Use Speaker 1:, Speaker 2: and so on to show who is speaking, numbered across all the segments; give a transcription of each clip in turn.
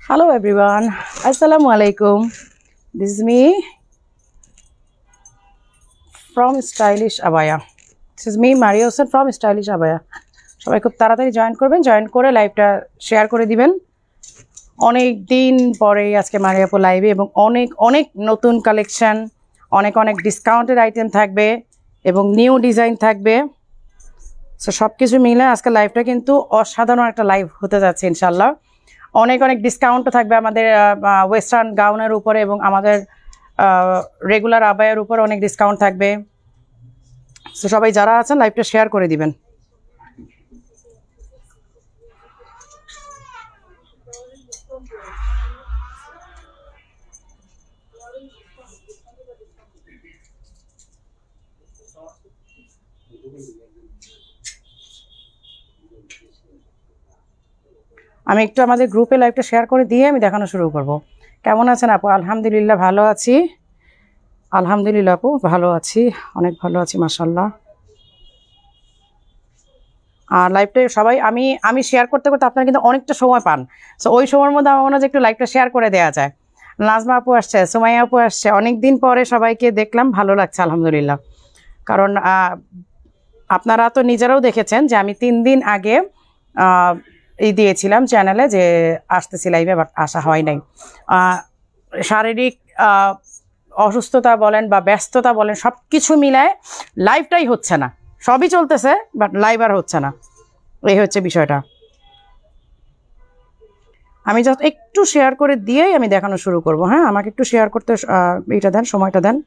Speaker 1: Hello everyone, Assalamu alaikum. This is me from Stylish Abaya. This is me Maria Hossein from Stylish Abaya. সবাই খুব তাড়াতাড়ি join করবেন, join করে লাইভটা share করে দিবেন। অনেক দিন পরে আজকে মারিয়াপু লাইভে এবং অনেক অনেক নতুন কালেকশন, অনেক অনেক ডিসকাউন্টেড আইটেম থাকবে এবং নিউ ডিজাইন থাকবে। সো সব কিছু মিলে আজকে লাইভটা কিন্তু অসাধারণ একটা লাইভ হতে যাচ্ছে ইনশাল্লাহ। অনেক অনেক ডিসকাউন্টও থাকবে আমাদের ওয়েস্টার্ন গাউনের উপরে এবং আমাদের রেগুলার আবায়ের উপরে অনেক ডিসকাউন্ট থাকবে। সো সবাই যারা আছেন লাইভটা শেয়ার করে দিবেন। আমি একটু আমাদের গ্রুপে লাইভটা শেয়ার করে দিয়ে আমি দেখানো শুরু করব। কেমন আছেন আপু? আলহামদুলিল্লাহ ভালো আছি। আলহামদুলিল্লাহ আপু ভালো আছি, অনেক ভালো আছি মাশাআল্লাহ। আর লাইভটা সবাই আমি শেয়ার করতে করতে আপনারা কিন্তু অনেকটা সময় পান। সো ওই সময়ের মধ্যে আমার মনে হয় একটু লাইভটা শেয়ার করে দেওয়া যায়। নাজমা আপু আসছে, সুমাইয়া আপু আসছে, অনেকদিন পরে সবাইকে দেখলাম, ভালো লাগছে আলহামদুলিল্লাহ। কারণ আপনারা তো নিজেরাও দেখেছেন যে আমি 3 দিন আগে দিয়েছিলাম চ্যানেলে যে আসতেছি লাইভে, বাট আসা হয় নাই। শারীরিক অসুস্থতা বলেন বা ব্যস্ততা বলেন, সব কিছু মিলায় লাইভটাই হচ্ছে না। সবই চলতেছে বাট লাইভ আর হচ্ছে না, এই হচ্ছে বিষয়টা। আমি জাস্ট একটু শেয়ার করে দিয়েই আমি দেখানো শুরু করব। হ্যাঁ, আমাকে একটু শেয়ার করতে এইটা দেন, সময়টা দেন।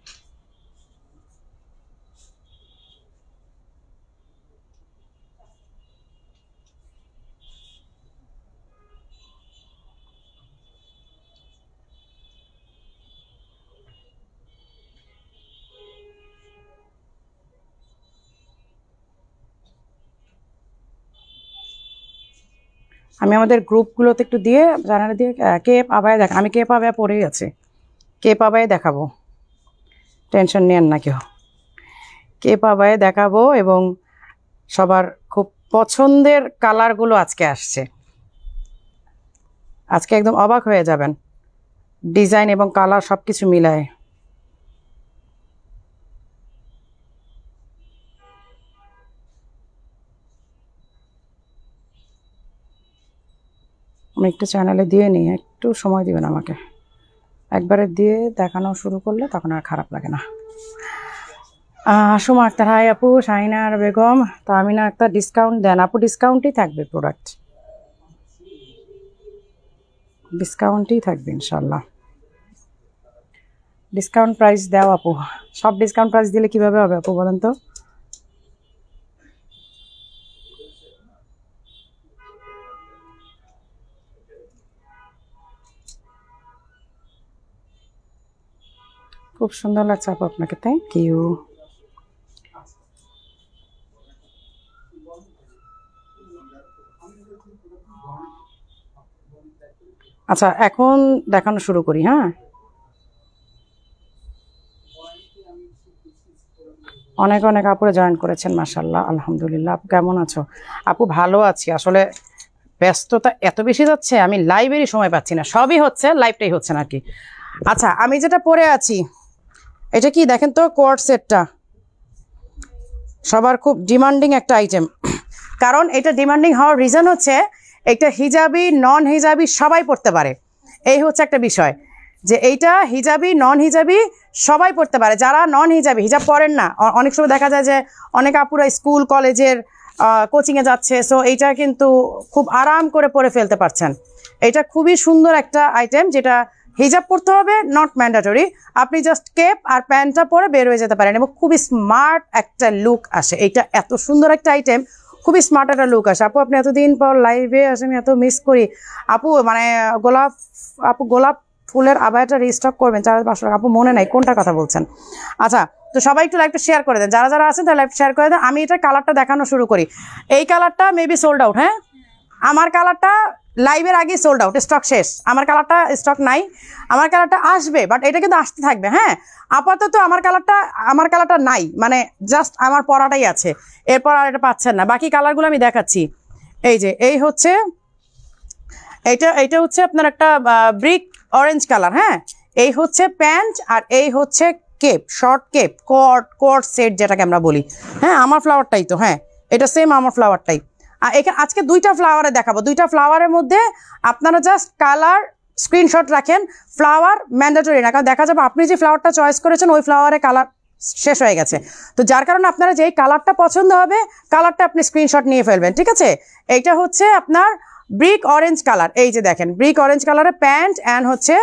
Speaker 1: আমি আমাদের গ্রুপগুলোতে একটু দিয়ে জানালে দিয়ে কেপ আবায় দেখ, আমি কেপ আবায় পরেই আছি, কেপ আবায় দেখাবো, টেনশন নেন না কেউ। কেপ আবায় দেখাবো এবং সবার খুব পছন্দের কালারগুলো আজকে আসছে। আজকে একদম অবাক হয়ে যাবেন, ডিজাইন এবং কালার সব কিছু মিলায়। আমি একটু চ্যানেলে দিয়ে নিই, একটু সময় দিবেন আমাকে। একবারে দিয়ে দেখানো শুরু করলে তখন আর খারাপ লাগে না। সুমা আক্তার, হাই আপু। শাহিনার বেগম, তামিনা আক্তার, ডিসকাউন্ট দেন আপু। ডিসকাউন্টই থাকবে, প্রোডাক্ট ডিসকাউন্টই থাকবে ইনশাল্লাহ। ডিসকাউন্ট প্রাইস দাও আপু। সব ডিসকাউন্ট প্রাইস দিলে কিভাবে হবে আপু বলেন তো? খুব সুন্দর লাগছে আপু আপনাকে, থ্যাংক ইউ। আচ্ছা, এখন দেখানো শুরু করি। হ্যাঁ, অনেক অনেক আপুরে জয়েন করেছেন মাশাআল্লাহ, আলহামদুলিল্লাহ। আপু কেমন আছো? আপু ভালো আছি, আসলে ব্যস্ততা এত বেশি যাচ্ছে আমি লাইভেরই সময় পাচ্ছি না। সবই হচ্ছে, লাইভটাই হচ্ছে না আর কি। আচ্ছা, আমি যেটা পরে আছি এটা কি দেখেন তো, কোয়ার্ড সেটটা সবার খুব ডিমান্ডিং একটা আইটেম। কারণ এটা ডিমান্ডিং হওয়ার রিজন হচ্ছে এটা হিজাবি নন হিজাবি সবাই পড়তে পারে। এই হচ্ছে একটা বিষয় যে এইটা হিজাবি নন হিজাবি সবাই পড়তে পারে। যারা নন হিজাবি, হিজাব পরেন না, অনেক সময় দেখা যায় যে অনেক আপুরা স্কুল কলেজের কোচিংয়ে যাচ্ছে, সো এইটা কিন্তু খুব আরাম করে পরে ফেলতে পারছেন। এটা খুবই সুন্দর একটা আইটেম, যেটা হিজাব পরতে হবে, নট ম্যান্ডেটরি। আপনি জাস্ট কেপ আর প্যান্টটা পরে বের হয়ে যেতে পারেন এবং খুবই স্মার্ট একটা লুক আসে। এইটা এত সুন্দর একটা আইটেম, খুবই স্মার্ট একটা লুক আসে। আপু আপনি এতদিন পর লাইভে আসে, আমি এত মিস করি আপু। মানে গোলাপ ফুলের আবায়াটা রিস্টক করবেন 4-5 টাকা। আপু মনে নাই কোনটা কথা বলছেন। আচ্ছা, তো সবাই একটু লাইভটা শেয়ার করে দেন, যারা যারা আছেন তারা লাইভ শেয়ার করে দেন। আমি এটা কালারটা দেখানো শুরু করি। এই কালারটা মেবি সোল্ড আউট। হ্যাঁ, আমার কালারটা লাইভের আগে সোল্ড আউট, স্টক শেষ। আমার কালারটা স্টক নাই, আমার কালারটা আসবে, বাট এটা কিন্তু আসতে থাকবে। হ্যাঁ, আপাতত আমার কালারটা নাই, মানে জাস্ট আমার পরাটাই আছে, এরপর আর এটা পাচ্ছেন না। বাকি কালারগুলো আমি দেখাচ্ছি। এই যে এই হচ্ছে এটা হচ্ছে আপনার একটা ব্রিক অরেঞ্জ কালার। হ্যাঁ, এই হচ্ছে প্যান্ট আর এই হচ্ছে cape, short cape, coat set যেটাকে আমরা বলি। হ্যাঁ, আমার ফ্লাওয়ারটাই তো। হ্যাঁ, এটা সেম আমার ফ্লাওয়ারটাই। আর এখানে আজকে দুইটা ফ্লাওয়ারে দেখাবো। দুইটা ফ্লাওয়ারের মধ্যে আপনারা জাস্ট কালার স্ক্রিনশট রাখেন। ফ্লাওয়ার ম্যান্ডেটরি না, কারণ দেখা যাবে আপনি যে ফ্লাওয়ারটা চয়েস করেছেন ওই ফ্লাওয়ারে কালার শেষ হয়ে গেছে। তো যার কারণে আপনারা যেই কালারটা পছন্দ হবে কালারটা আপনি স্ক্রিনশট নিয়ে ফেলবেন, ঠিক আছে? এইটা হচ্ছে আপনার ব্রিক অরেঞ্জ কালার। এই যে দেখেন, ব্রিক অরেঞ্জ কালারের প্যান্ট অ্যান্ড হচ্ছে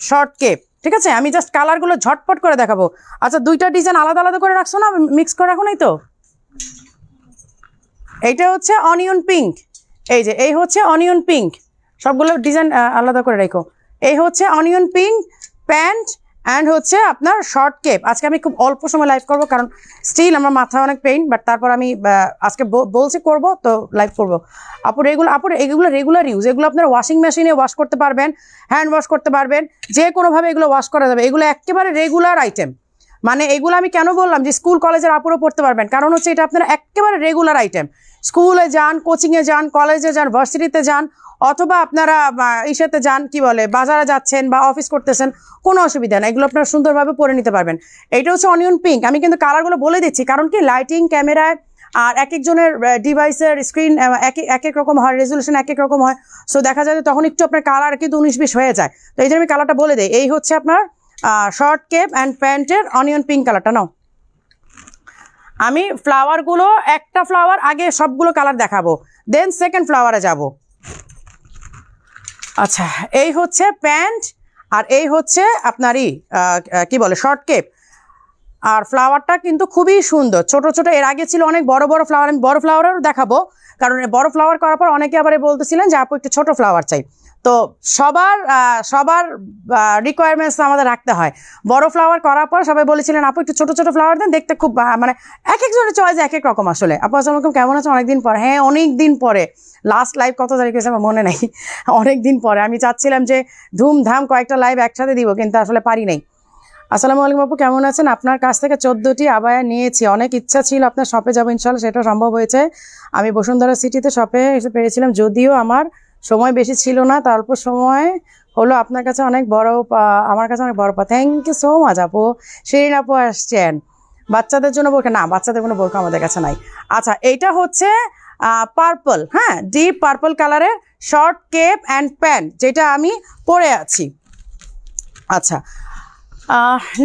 Speaker 1: শর্ট কেপ, ঠিক আছে? আমি জাস্ট কালারগুলো ঝটপট করে দেখাবো। আচ্ছা, দুইটা ডিজাইন আলাদা আলাদা করে রাখছো না, মিক্স করে রাখো নাই তো? এইটা হচ্ছে অনিয়ন পিঙ্ক। এই যে এই হচ্ছে অনিয়ন পিঙ্ক, সবগুলো ডিজাইন আলাদা করে রেখো। এই হচ্ছে অনিয়ন পিঙ্ক প্যান্ট অ্যান্ড হচ্ছে আপনার শর্ট কেপ। আজকে আমি খুব অল্প সময় লাইভ করবো, কারণ স্টিল আমার মাথা অনেক পেইন, বাট তারপর আমি আজকে বলছি করবো তো লাইভ করবো। এগুলো রেগুলার ইউজ, এগুলো আপনার ওয়াশিং মেশিনে ওয়াশ করতে পারবেন, হ্যান্ড ওয়াশ করতে পারবেন, যে কোনোভাবে এগুলো ওয়াশ করা যাবে। এগুলো একেবারে রেগুলার আইটেম। মানে এগুলো আমি কেন বললাম যে স্কুল কলেজের আপুরও পড়তে পারবেন, কারণ হচ্ছে এটা আপনার একেবারে রেগুলার আইটেম। স্কুলে যান, কোচিংয়ে যান, কলেজে যান, ভার্সিটিতে যান, অথবা আপনারা ইসেতে যান, কি বলে, বাজারে যাচ্ছেন বা অফিস করতেছেন, কোনো অসুবিধা নেই, এগুলো আপনারা সুন্দরভাবে পরে নিতে পারবেন। এইটা হচ্ছে অনিয়ন পিঙ্ক। আমি কিন্তু কালারগুলো বলে দিচ্ছি, কারণ কি লাইটিং ক্যামেরায় আর এক একজনের ডিভাইসের স্ক্রিন এক এক রকম হয়, রেজলিউশন এক এক রকম হয়। সো দেখা যায় যে তখন একটু আপনার কালার কিন্তু 19-20 হয়ে যায়। তো এই জন্য আমি কালারটা বলে দিই। এই হচ্ছে আপনার শর্ট কেপ অ্যান্ড প্যান্টের অনিয়ন পিঙ্ক কালারটা। নাও, আমি ফ্লাওয়ারগুলো একটা ফ্লাওয়ার আগে সবগুলো কালার দেখাবো, দেন সেকেন্ড ফ্লাওয়ারে যাব। আচ্ছা, এই হচ্ছে প্যান্ট আর এই হচ্ছে আপনারই কি বলে শর্ট কেপ। আর ফ্লাওয়ারটা কিন্তু খুবই সুন্দর, ছোট ছোট। এর আগে ছিল অনেক বড় বড় ফ্লাওয়ার, আমি বড় ফ্লাওয়ারও দেখাবো, কারণ বড় ফ্লাওয়ার করার পর অনেকে আবার বলতেছিলেন যে আপু একটু ছোট ফ্লাওয়ার চাই। তো সবার রিকোয়ারমেন্টস আমাদের রাখতে হয়। বড় ফ্লাওয়ার করার পর সবাই বলেছিলেন আপু একটু ছোট ছোট ফ্লাওয়ার দেন, দেখতে খুব মানে এক একজনের চয়েস এক এক রকম। আসলে আপু আসসালামু আলাইকুম, কেমন আছো? অনেকদিন পর। হ্যাঁ, অনেকদিন পরে। লাস্ট লাইভ কত তারিখ হয়েছে আমার মনে নেই, অনেকদিন পরে। আমি চাচ্ছিলাম যে ধুমধাম কয়েকটা লাইভ একসাথে দিব, কিন্তু আসলে পারি নাই। আসসালামু আলাইকুম আপু, কেমন আছেন? আপনার কাছ থেকে 14টি আবায়া নিয়েছি, অনেক ইচ্ছা ছিল আপনার শপে যাবো, ইনশাল্লাহ সেটা সম্ভব হয়েছে। আমি বসুন্ধরা সিটিতে শপে এসে পেরেছিলাম, যদিও আমার সময় বেশি ছিল না, তার অল্প সময় হলো আপনার কাছে অনেক বড়, আমার কাছে অনেক বড় পা। থ্যাংক ইউ সো মাচ আপু। শিরিন আপু আসছেন। বাচ্চাদের জন্য বোরকা? না, বাচ্চাদের কোনো বোরকা আমাদের কাছে নাই। আচ্ছা, এইটা হচ্ছে পার্পল, হ্যাঁ, ডিপ পার্পল কালারের শর্ট কেপ অ্যান্ড প্যান্ট, যেটা আমি পরে আছি। আচ্ছা,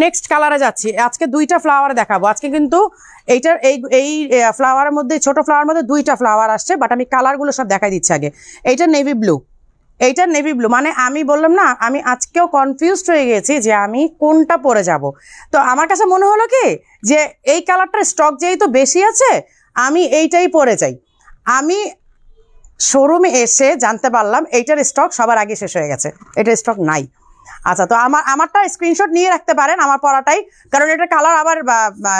Speaker 1: নেক্সট কালারে যাচ্ছি। আজকে দুইটা ফ্লাওয়ার দেখাবো। আজকে কিন্তু এইটার এই ফ্লাওয়ারের মধ্যে, ছোট ফ্লাওয়ার মধ্যে দুইটা ফ্লাওয়ার আসছে, বাট আমি কালারগুলো সব দেখাই দিচ্ছি আগে। এইটা নেভি ব্লু, এইটা নেভি ব্লু। মানে আমি বললাম না, আমি আজকেও কনফিউজড হয়ে গেছি যে আমি কোনটা পরে যাব। তো আমার কাছে মনে হলো কি যে এই কালারটার স্টক যেহেতু বেশি আছে, আমি এইটাই পরে যাই। আমি শোরুমে এসে জানতে পারলাম এইটার স্টক সবার আগে শেষ হয়ে গেছে, এটার স্টক নাই। আচ্ছা, তো আমারটা স্ক্রিনশট নিয়ে রাখতে পারেন, আমার পরাটাই, কারণ এটা কালার আবার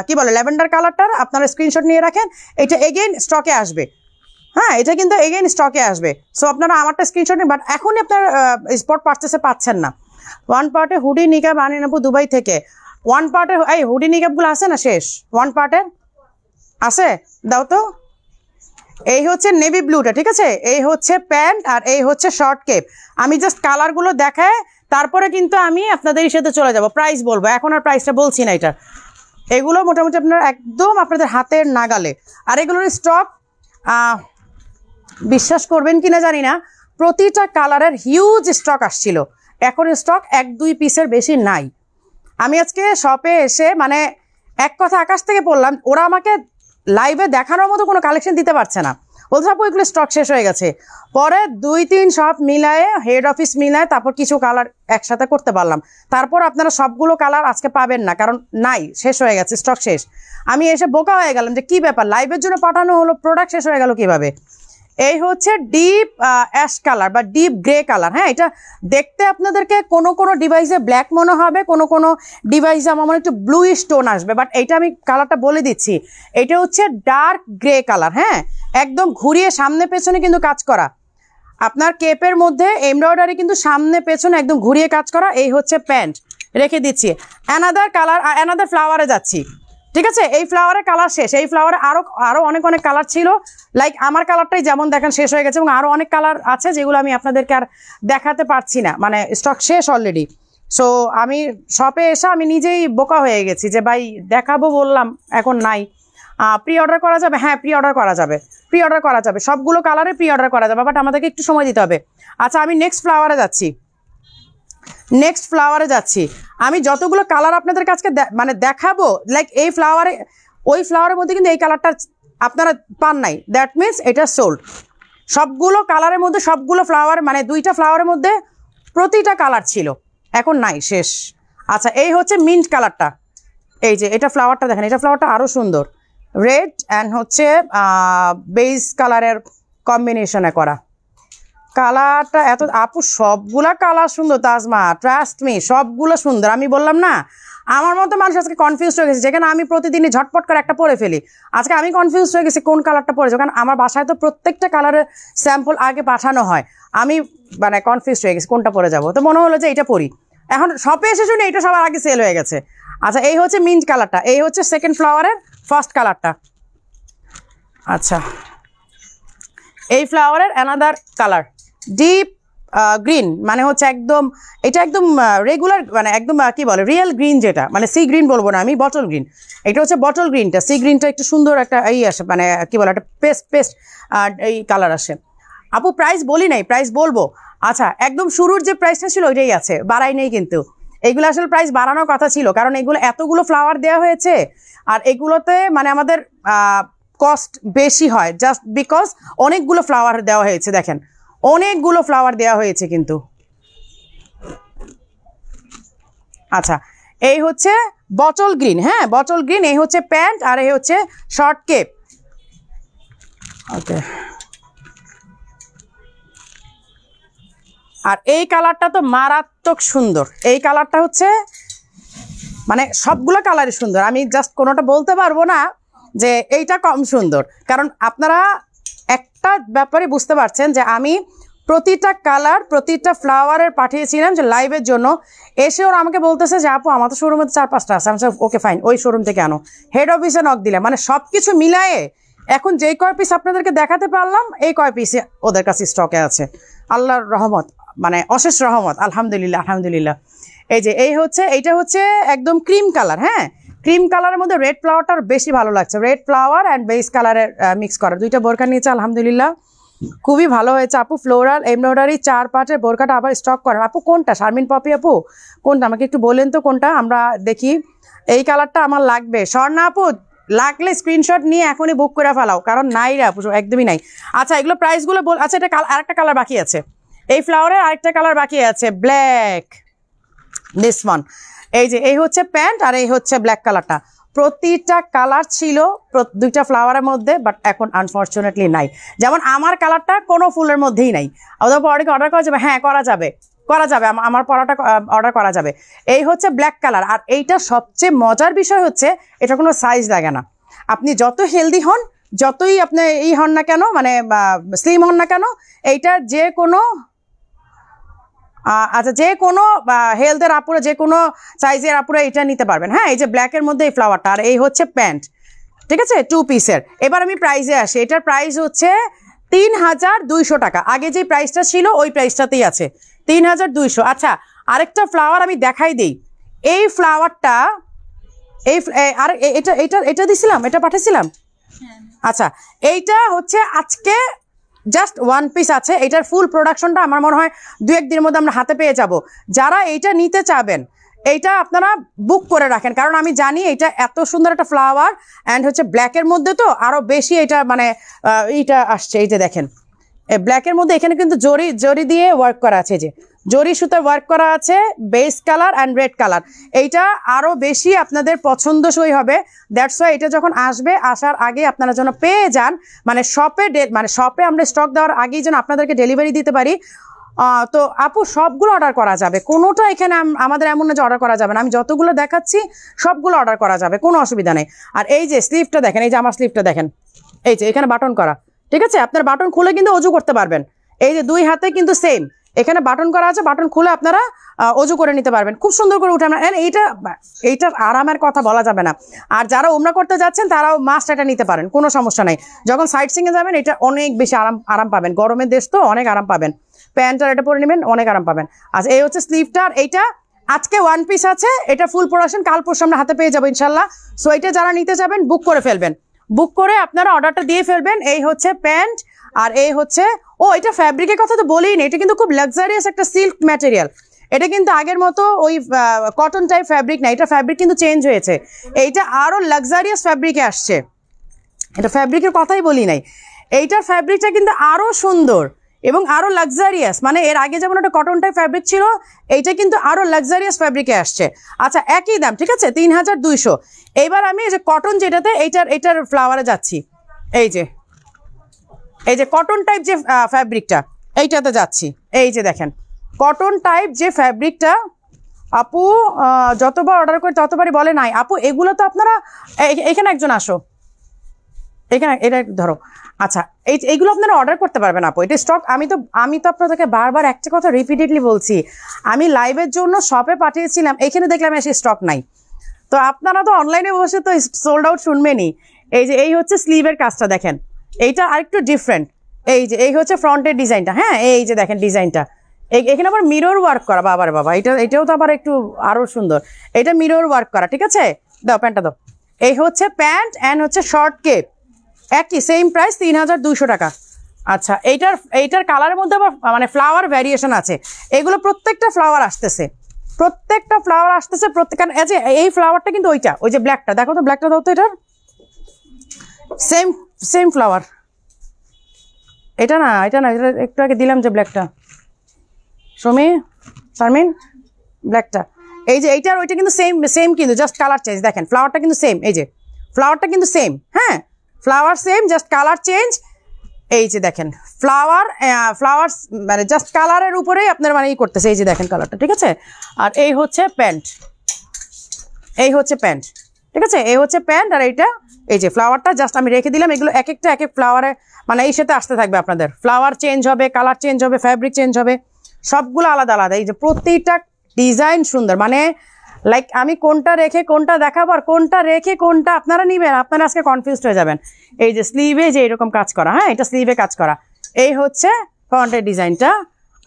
Speaker 1: কি বলে ল্যাভেন্ডার কালারটার আপনারা স্ক্রিনশট নিয়ে রাখেন, এটা এগেইন স্টকে আসবে। হ্যাঁ, এটা কিন্তু এগেইন স্টকে আসবে। সো আপনারা আমারটা স্ক্রিনশট নিন, বাট এখনই আপনার স্পট পারচেসে পাচ্ছেন না। ওয়ান পার্টে হুডি নিকাব আনিয়ে নেবো দুবাই থেকে। ওয়ান পার্টের এই হুডি নিকাবগুলো আছে না শেষ? ওয়ান পার্টের আছে, দাও তো। এই হচ্ছে নেভি ব্লুটা, ঠিক আছে? এই হচ্ছে প্যান্ট আর এই হচ্ছে শর্ট কেপ। আমি জাস্ট কালারগুলো দেখায় তারপরে কিন্তু আমি আপনাদের সাথে চলে যাব, প্রাইস বলবো। এখন আর প্রাইসটা বলছি না এটার। এগুলো মোটামুটি আপনার একদম আপনাদের হাতের নাগালে। আর এগুলোর স্টক বিশ্বাস করবেন কিনা জানি না, প্রতিটা কালারের হিউজ স্টক আসছিল। এখন স্টক 1-2 পিসের বেশি নাই। আমি আজকে শপে এসে মানে এক কথা আকাশ থেকে পড়লাম, ওরা আমাকে লাইভে দেখানোর মতো কোনো কালেকশন দিতে পারছে না। বলছে আপু এগুলো স্টক শেষ হয়ে গেছে। পরে 2-3 শপ মিলায়ে, হেড অফিস মিলায়, তারপর কিছু কালার একসাথে করতে পারলাম। তারপর আপনারা সবগুলো কালার আজকে পাবেন না, কারণ নাই, শেষ হয়ে গেছে, স্টক শেষ। আমি এসে বোকা হয়ে গেলাম যে কি ব্যাপার, লাইভের জন্য পাঠানো হলো, প্রোডাক্ট শেষ হয়ে গেল কিভাবে। এই হচ্ছে ডিপ অ্যাশ কালার বা ডিপ গ্রে কালার। হ্যাঁ, এটা দেখতে আপনাদেরকে কোনো কোনো ডিভাইসে ব্ল্যাক মনে হবে, কোনো কোনো ডিভাইসে আমার মনে একটু ব্লুইশ টোন আসবে, বাট এইটা আমি কালারটা বলে দিচ্ছি, এটা হচ্ছে ডার্ক গ্রে কালার। হ্যাঁ, একদম ঘুরিয়ে সামনে পেছনে কিন্তু কাজ করা। আপনার কেপের মধ্যে এমব্রয়ডারি কিন্তু সামনে পেছনে একদম ঘুরিয়ে কাজ করা। এই হচ্ছে প্যান্ট, রেখে দিচ্ছি। অ্যানাদার কালার, অ্যানাদার ফ্লাওয়ারে যাচ্ছি। ঠিক আছে, এই ফ্লাওয়ারের কালার শেষ। এই ফ্লাওয়ারে আরো অনেক অনেক কালার ছিল, লাইক আমার কালারটাই যেমন দেখেন শেষ হয়ে গেছে, এবং আরো অনেক কালার আছে যেগুলো আমি আপনাদেরকে আর দেখাতে পারছি না, মানে স্টক শেষ অলরেডি। সো আমি শপে এসে আমি নিজেই বোকা হয়ে গেছি যে ভাই দেখাবো বললাম এখন নাই। প্রি অর্ডার করা যাবে? হ্যাঁ, প্রি অর্ডার করা যাবে, প্রি অর্ডার করা যাবে, সবগুলো কালারে প্রি অর্ডার করা যাবে, বাট আমাদেরকে একটু সময় দিতে হবে। আচ্ছা, আমি নেক্সট ফ্লাওয়ারে যাচ্ছি। আমি যতগুলো কালার আপনাদের কাছে মানে দেখাবো, লাইক এই ফ্লাওয়ারে, ওই ফ্লাওয়ারের মধ্যে কিন্তু এই কালারটা আপনারা পান নাই, দ্যাট মিনস এটা সোল্ড। সবগুলো কালারের মধ্যে সবগুলো ফ্লাওয়ার, মানে 2টা ফ্লাওয়ারের মধ্যে প্রতিটা কালার ছিল, এখন নাই, শেষ। আচ্ছা, এই হচ্ছে মিন্ট কালারটা। এই যে এটা ফ্লাওয়ারটা দেখেন, এটা ফ্লাওয়ারটা আরও সুন্দর, রেড অ্যান্ড হচ্ছে বেজ কালারের কম্বিনেশনে করা। কালারটা এত, আপু সবগুলা কালার সুন্দর তাজমা, ট্রাস্ট মি, সবগুলো সুন্দর। আমি বললাম না, আমার মতো মানুষ আজকে কনফিউজ হয়ে গেছে, যেখানে আমি প্রতিদিনই ঝটপট করে একটা পরে ফেলি, আজকে আমি কনফিউজ হয়ে গেছি কোন কালারটা পরেছে, কারণ আমার বাসায় তো প্রত্যেকটা কালারের স্যাম্পল আগে পাঠানো হয়, আমি মানে কনফিউজ হয়ে গেছি কোনটা পরে যাবো, তো মনে হলো যে এটা পরি। এখন শপে এসে শুনি এটা সবার আগে সেল হয়ে গেছে। আচ্ছা, এই হচ্ছে মিন্ট কালারটা, এই হচ্ছে সেকেন্ড ফ্লাওয়ারের ফার্স্ট কালারটা। আচ্ছা, এই ফ্লাওয়ারের অ্যানাদার কালার ডিপ গ্রিন, মানে হচ্ছে একদম, এটা একদম রেগুলার, মানে একদম কি বলে রিয়েল গ্রিন, যেটা মানে সি গ্রিন বলবো না আমি, বটল গ্রিন। এটা হচ্ছে বটল গ্রিনটা, সি গ্রিনটা একটু সুন্দর একটা এই আসে, মানে কি বলে একটা পেস্ট এই কালার আসে। আপু প্রাইস বলি নাই, প্রাইস বলবো। আচ্ছা, একদম শুরুর যে প্রাইসটা ছিল ওইটাই আছে, বাড়াই নেই কিন্তু। এগুলো আসলে প্রাইস বাড়ানোর কথা ছিল, কারণ এগুলো এতগুলো ফ্লাওয়ার দেওয়া হয়েছে, আর এগুলোতে মানে আমাদের কস্ট বেশি হয়, জাস্ট বিকজ অনেকগুলো ফ্লাওয়ার দেওয়া হয়েছে। দেখেন, অনেকগুলো ফ্লাওয়ার দেওয়া হয়েছে কিন্তু। আচ্ছা, এই হচ্ছে বটল গ্রিন, হ্যাঁ বটল গ্রিন, এই হচ্ছে প্যান্ট, আর এই হচ্ছে শর্ট কেপ। ওকে, আর এই কালারটা তো মারাত্মক সুন্দর। এই কালারটা হচ্ছে মানে সবগুলো কালারই সুন্দর, আমি জাস্ট কোনোটা বলতে পারবো না যে এইটা কম সুন্দর, কারণ আপনারা একটা ব্যাপারে বুঝতে পারছেন যে আমি প্রতিটা কালার প্রতিটা ফ্লাওয়ারের পাঠিয়েছিলাম যে লাইভের জন্য, এসে ওরা আমাকে বলতেছে যে আপু আমার তো শোরুমে 4-5টা আছে। আমি ওকে ফাইন, ওই শোরুম থেকে আনো, হেড অফিসে নক দিলে, মানে সব কিছু মিলায়ে এখন যেই কয় পিস আপনাদেরকে দেখাতে পারলাম এই কয় পিসে ওদের কাছে স্টকে আছে। আল্লাহর রহমত, মানে অশেষ রহমত, আলহামদুলিল্লাহ আলহামদুলিল্লাহ। এই যে এই হচ্ছে, এইটা হচ্ছে একদম ক্রিম কালার, হ্যাঁ ক্রিম কালারের মধ্যে রেড ফ্লাওয়ারটার বেশি ভালো লাগছে, রেড ফ্লাওয়ার অ্যান্ড বেস কালারের মিক্স করা। 2টা বোরকা নিয়েছে, আলহামদুলিল্লাহ খুবই ভালো হয়েছে আপু। ফ্লোরাল এমব্রয়ডারি 4 পার্টের বোরকাটা আবার স্টক করেন আপু। কোনটা শারমিন পপি আপু, কোনটা আমাকে একটু বলেন তো কোনটা, আমরা দেখি। এই কালারটা আমার লাগবে। স্বর্ণা আপু লাগলে স্ক্রিনশট নিয়ে এখনই বুক করে ফেলাও, কারণ নাই রে আপু, একদমই নাই। আচ্ছা, এগুলো প্রাইসগুলো বল। আচ্ছা, এটা আরেকটা কালার বাকি আছে, এই ফ্লাওয়ারের আরেকটা কালার বাকি আছে, ব্ল্যাক, দিস ওয়ান। এই যে এই হচ্ছে প্যান্ট, আর এই হচ্ছে ব্ল্যাক কালারটা। প্রতিটা কালার ছিল 2টা ফ্লাওয়ারের মধ্যে, বাট এখন আনফর্চুনেটলি নাই। যেমন আমার কালারটা কোনো ফুলের মধ্যেই নাই। ওদের পরে অর্ডার করা যাবে? হ্যাঁ করা যাবে, আমার পরাটা অর্ডার করা যাবে। এই হচ্ছে ব্ল্যাক কালার, আর এইটা সবচেয়ে মজার বিষয় হচ্ছে এটা কোনো সাইজ লাগে না। আপনি যত হেলদি হন, যতই আপনি এই হন না কেন, মানে স্লিম হন না কেন, এইটার যে কোনো আচ্ছা যে কোনো হেলথের আপুরা, যে কোনো সাইজের আপুরা এটা নিতে পারবেন। হ্যাঁ, এই যে ব্ল্যাকের মধ্যে এই ফ্লাওয়ারটা, আর এই হচ্ছে প্যান্ট, ঠিক আছে 2 পিসের। এবার আমি প্রাইসে আসি, এটার প্রাইস হচ্ছে 3200 টাকা। আগে যে প্রাইসটা ছিল ওই প্রাইসটাতেই আছে, 3200। আচ্ছা, আরেকটা ফ্লাওয়ার আমি দেখাই দিই। এই ফ্লাওয়ারটা, এই আর এটা এটা এটা দিছিলাম, এটা পাঠিয়েছিলাম। আচ্ছা, এইটা হচ্ছে আজকে জাস্ট 1 পিস আছে। এটার ফুল প্রোডাকশনটা আমার মনে হয় 2-1 দিনের মধ্যে আমরা হাতে পেয়ে যাব। যারা এইটা নিতে চাবেন এইটা আপনারা বুক করে রাখেন, কারণ আমি জানি এটা এত সুন্দর একটা ফ্লাওয়ার অ্যান্ড হচ্ছে ব্ল্যাকের মধ্যে, তো আরও বেশি এটা মানে এইটা আসছে। এই যে দেখেন ব্ল্যাকের মধ্যে এখানে কিন্তু জরি দিয়ে ওয়ার্ক করা আছে, যে জরি সুতার ওয়ার্ক করা আছে, base colour and red colour. এইটা আরও বেশি আপনাদের পছন্দসই হবে। দ্যাটস ওয়াই এটা যখন আসবে, আসার আগে আপনারা যেন পেয়ে যান, মানে শপে আমরা স্টক দেওয়ার আগেই যেন আপনাদেরকে ডেলিভারি দিতে পারি। তো আপু সবগুলো অর্ডার করা যাবে, কোনোটা এখানে আমাদের এমন না যে অর্ডার করা যাবে না। আমি যতগুলো দেখাচ্ছি সবগুলো অর্ডার করা যাবে, কোনো অসুবিধা নেই। আর এই যে স্লিভটা দেখেন, এই যে আমার স্লিভটা দেখেন, এই যে এখানে বাটন করা, ঠিক আছে। আপনার বাটন খুলে কিন্তু অজু করতে পারবেন। এই যে 2 হাতে কিন্তু সেম, এখানে বাটন করা আছে, বাটন খুলে আপনারা অজু করে নিতে পারবেন, খুব সুন্দর করে উঠে। এইটার আরামের কথা বলা যাবে না। আর যারা উমরা করতে যাচ্ছেন তারাও মাস্ট এটা নিতে পারেন, কোনো সমস্যা নাই। যখন সাইট সিংয়ে যাবেন এটা অনেক বেশি আরাম পাবেন, গরমের দেশ তো অনেক আরাম পাবেন। প্যান্টটা এটা পরে নেবেন, অনেক আরাম পাবেন। আচ্ছা, এই হচ্ছে স্লিভটার। এইটা আজকে 1 পিস আছে, এটা ফুল প্রোডাকশন, কাল পরশু আমরা হাতে পেয়ে যাবো ইনশাল্লাহ। সো এটা যারা নিতে যাবেন বুক করে ফেলবেন, বুক করে আপনারা অর্ডারটা দিয়ে ফেলবেন। এই হচ্ছে প্যান্ট, আর এই হচ্ছে এটা ফ্যাব্রিকের কথা তো বলিই না, এটা কিন্তু খুব লাক্সারিয়াস একটা সিল্ক ম্যাটেরিয়াল। এটা কিন্তু আগের মতো ওই কটন টাইপ ফ্যাব্রিক না, এটা ফ্যাব্রিক কিন্তু চেঞ্জ হয়েছে, এইটা আরো লাক্সারিয়াস ফ্যাব্রিকে আসছে। এটা ফ্যাব্রিকের কথাই বলি নাই, এইটার ফ্যাব্রিকটা কিন্তু আরো সুন্দর এবং আরো লাক্সারিয়াস। মানে এর আগে যেমন একটা কটন টাইপ ফ্যাব্রিক ছিল, এইটা কিন্তু আরো লাক্সারিয়াস ফ্যাব্রিকে আসছে। আচ্ছা, একই দাম, ঠিক আছে, 3200। এইবার আমি এই যে কটন যেটাতে এইটার ফ্লাওয়ারে যাচ্ছি, এই যে কটন টাইপ যে ফ্যাব্রিকটা, এইটাতে যাচ্ছি। এই যে দেখেন কটন টাইপ যে ফ্যাব্রিকটা, আপু যতবার অর্ডার করি ততবারই বলে নাই আপু এগুলো তো আপনারা, এখানে একজন আসো, এখানে এটা ধরো। আচ্ছা, এইগুলো আপনারা অর্ডার করতে পারবেন আপু, এটা স্টক। আমি তো আপনাদেরকে বারবার একটা কথা রিপিটেডলি বলছি, আমি লাইভের জন্য শপে পাঠিয়েছিলাম, এখানে দেখলাম এসে স্টক নাই। তো আপনারা তো অনলাইনে বসে তো সোল্ড আউট শুনবেনই। এই হচ্ছে স্লিভের কাজটা দেখেন, এইটা আরেকটু ডিফারেন্ট। এই হচ্ছে ফ্রন্টের ডিজাইনটা, হ্যাঁ, এই যে দেখেন ডিজাইনটা, এখানে আবার মিরর ওয়ার্ক করা, বাবার বাবা, এটাও তো আবার একটু আরো সুন্দর। এটা মিরর ওয়ার্ক করা, ঠিক আছে। দাও প্যান্টটা দাও। এই হচ্ছে প্যান্ট অ্যান্ড হচ্ছে শর্ট কেপ, একই সেম প্রাইস 3200 টাকা। আচ্ছা, এইটার কালারের মধ্যে আবার মানে ফ্লাওয়ার ভ্যারিয়েশন আছে। এগুলো প্রত্যেকটা ফ্লাওয়ার আসতেছে, এই ফ্লাওয়ারটা কিন্তু ওই যে ব্ল্যাকটা দেখো তো, ব্ল্যাকটা দাও তো, এটার সেম ফ্লাওয়ার। এটা না এটা একটু আগে দিলাম যে ব্ল্যাকটা, শারমিন ব্ল্যাকটা, এই যে এইটার ওইটা কিন্তু সেম কিন্তু জাস্ট কালার চেঞ্জ। দেখেন ফ্লাওয়ারটা কিন্তু সেম, এই যে ফ্লাওয়ারটা কিন্তু সেম, হ্যাঁ flower same, just colour change. এই যে দেখেন ফ্লাওয়ার মানে জাস্ট কালারের উপরেই আপনার মানে করতেছে, এই যে দেখেন কালারটা, ঠিক আছে। আর এই হচ্ছে প্যান্ট, ঠিক আছে, এই হচ্ছে প্যান্ট। আর এইটা এই যে ফ্লাওয়ারটা জাস্ট আমি রেখে দিলাম। এগুলো এক এক ফ্লাওয়ারে মানে এই সাথে আসতে থাকবে, আপনাদের ফ্লাওয়ার চেঞ্জ হবে, কালার চেঞ্জ হবে, ফ্যাব্রিক চেঞ্জ হবে, সবগুলো আলাদা আলাদা। এই যে প্রতিটা ডিজাইন সুন্দর, মানে লাইক আমি কোনটা রেখে কোনটা দেখাবো আর কোনটা রেখে কোনটা আপনারা নিবেন, আপনারা আজকে কনফিউজড হয়ে যাবেন। এই যে স্লিভে যে এরকম কাজ করা, হ্যাঁ এটা স্লিভে কাজ করা, এই হচ্ছে ফ্রন্টের ডিজাইনটা,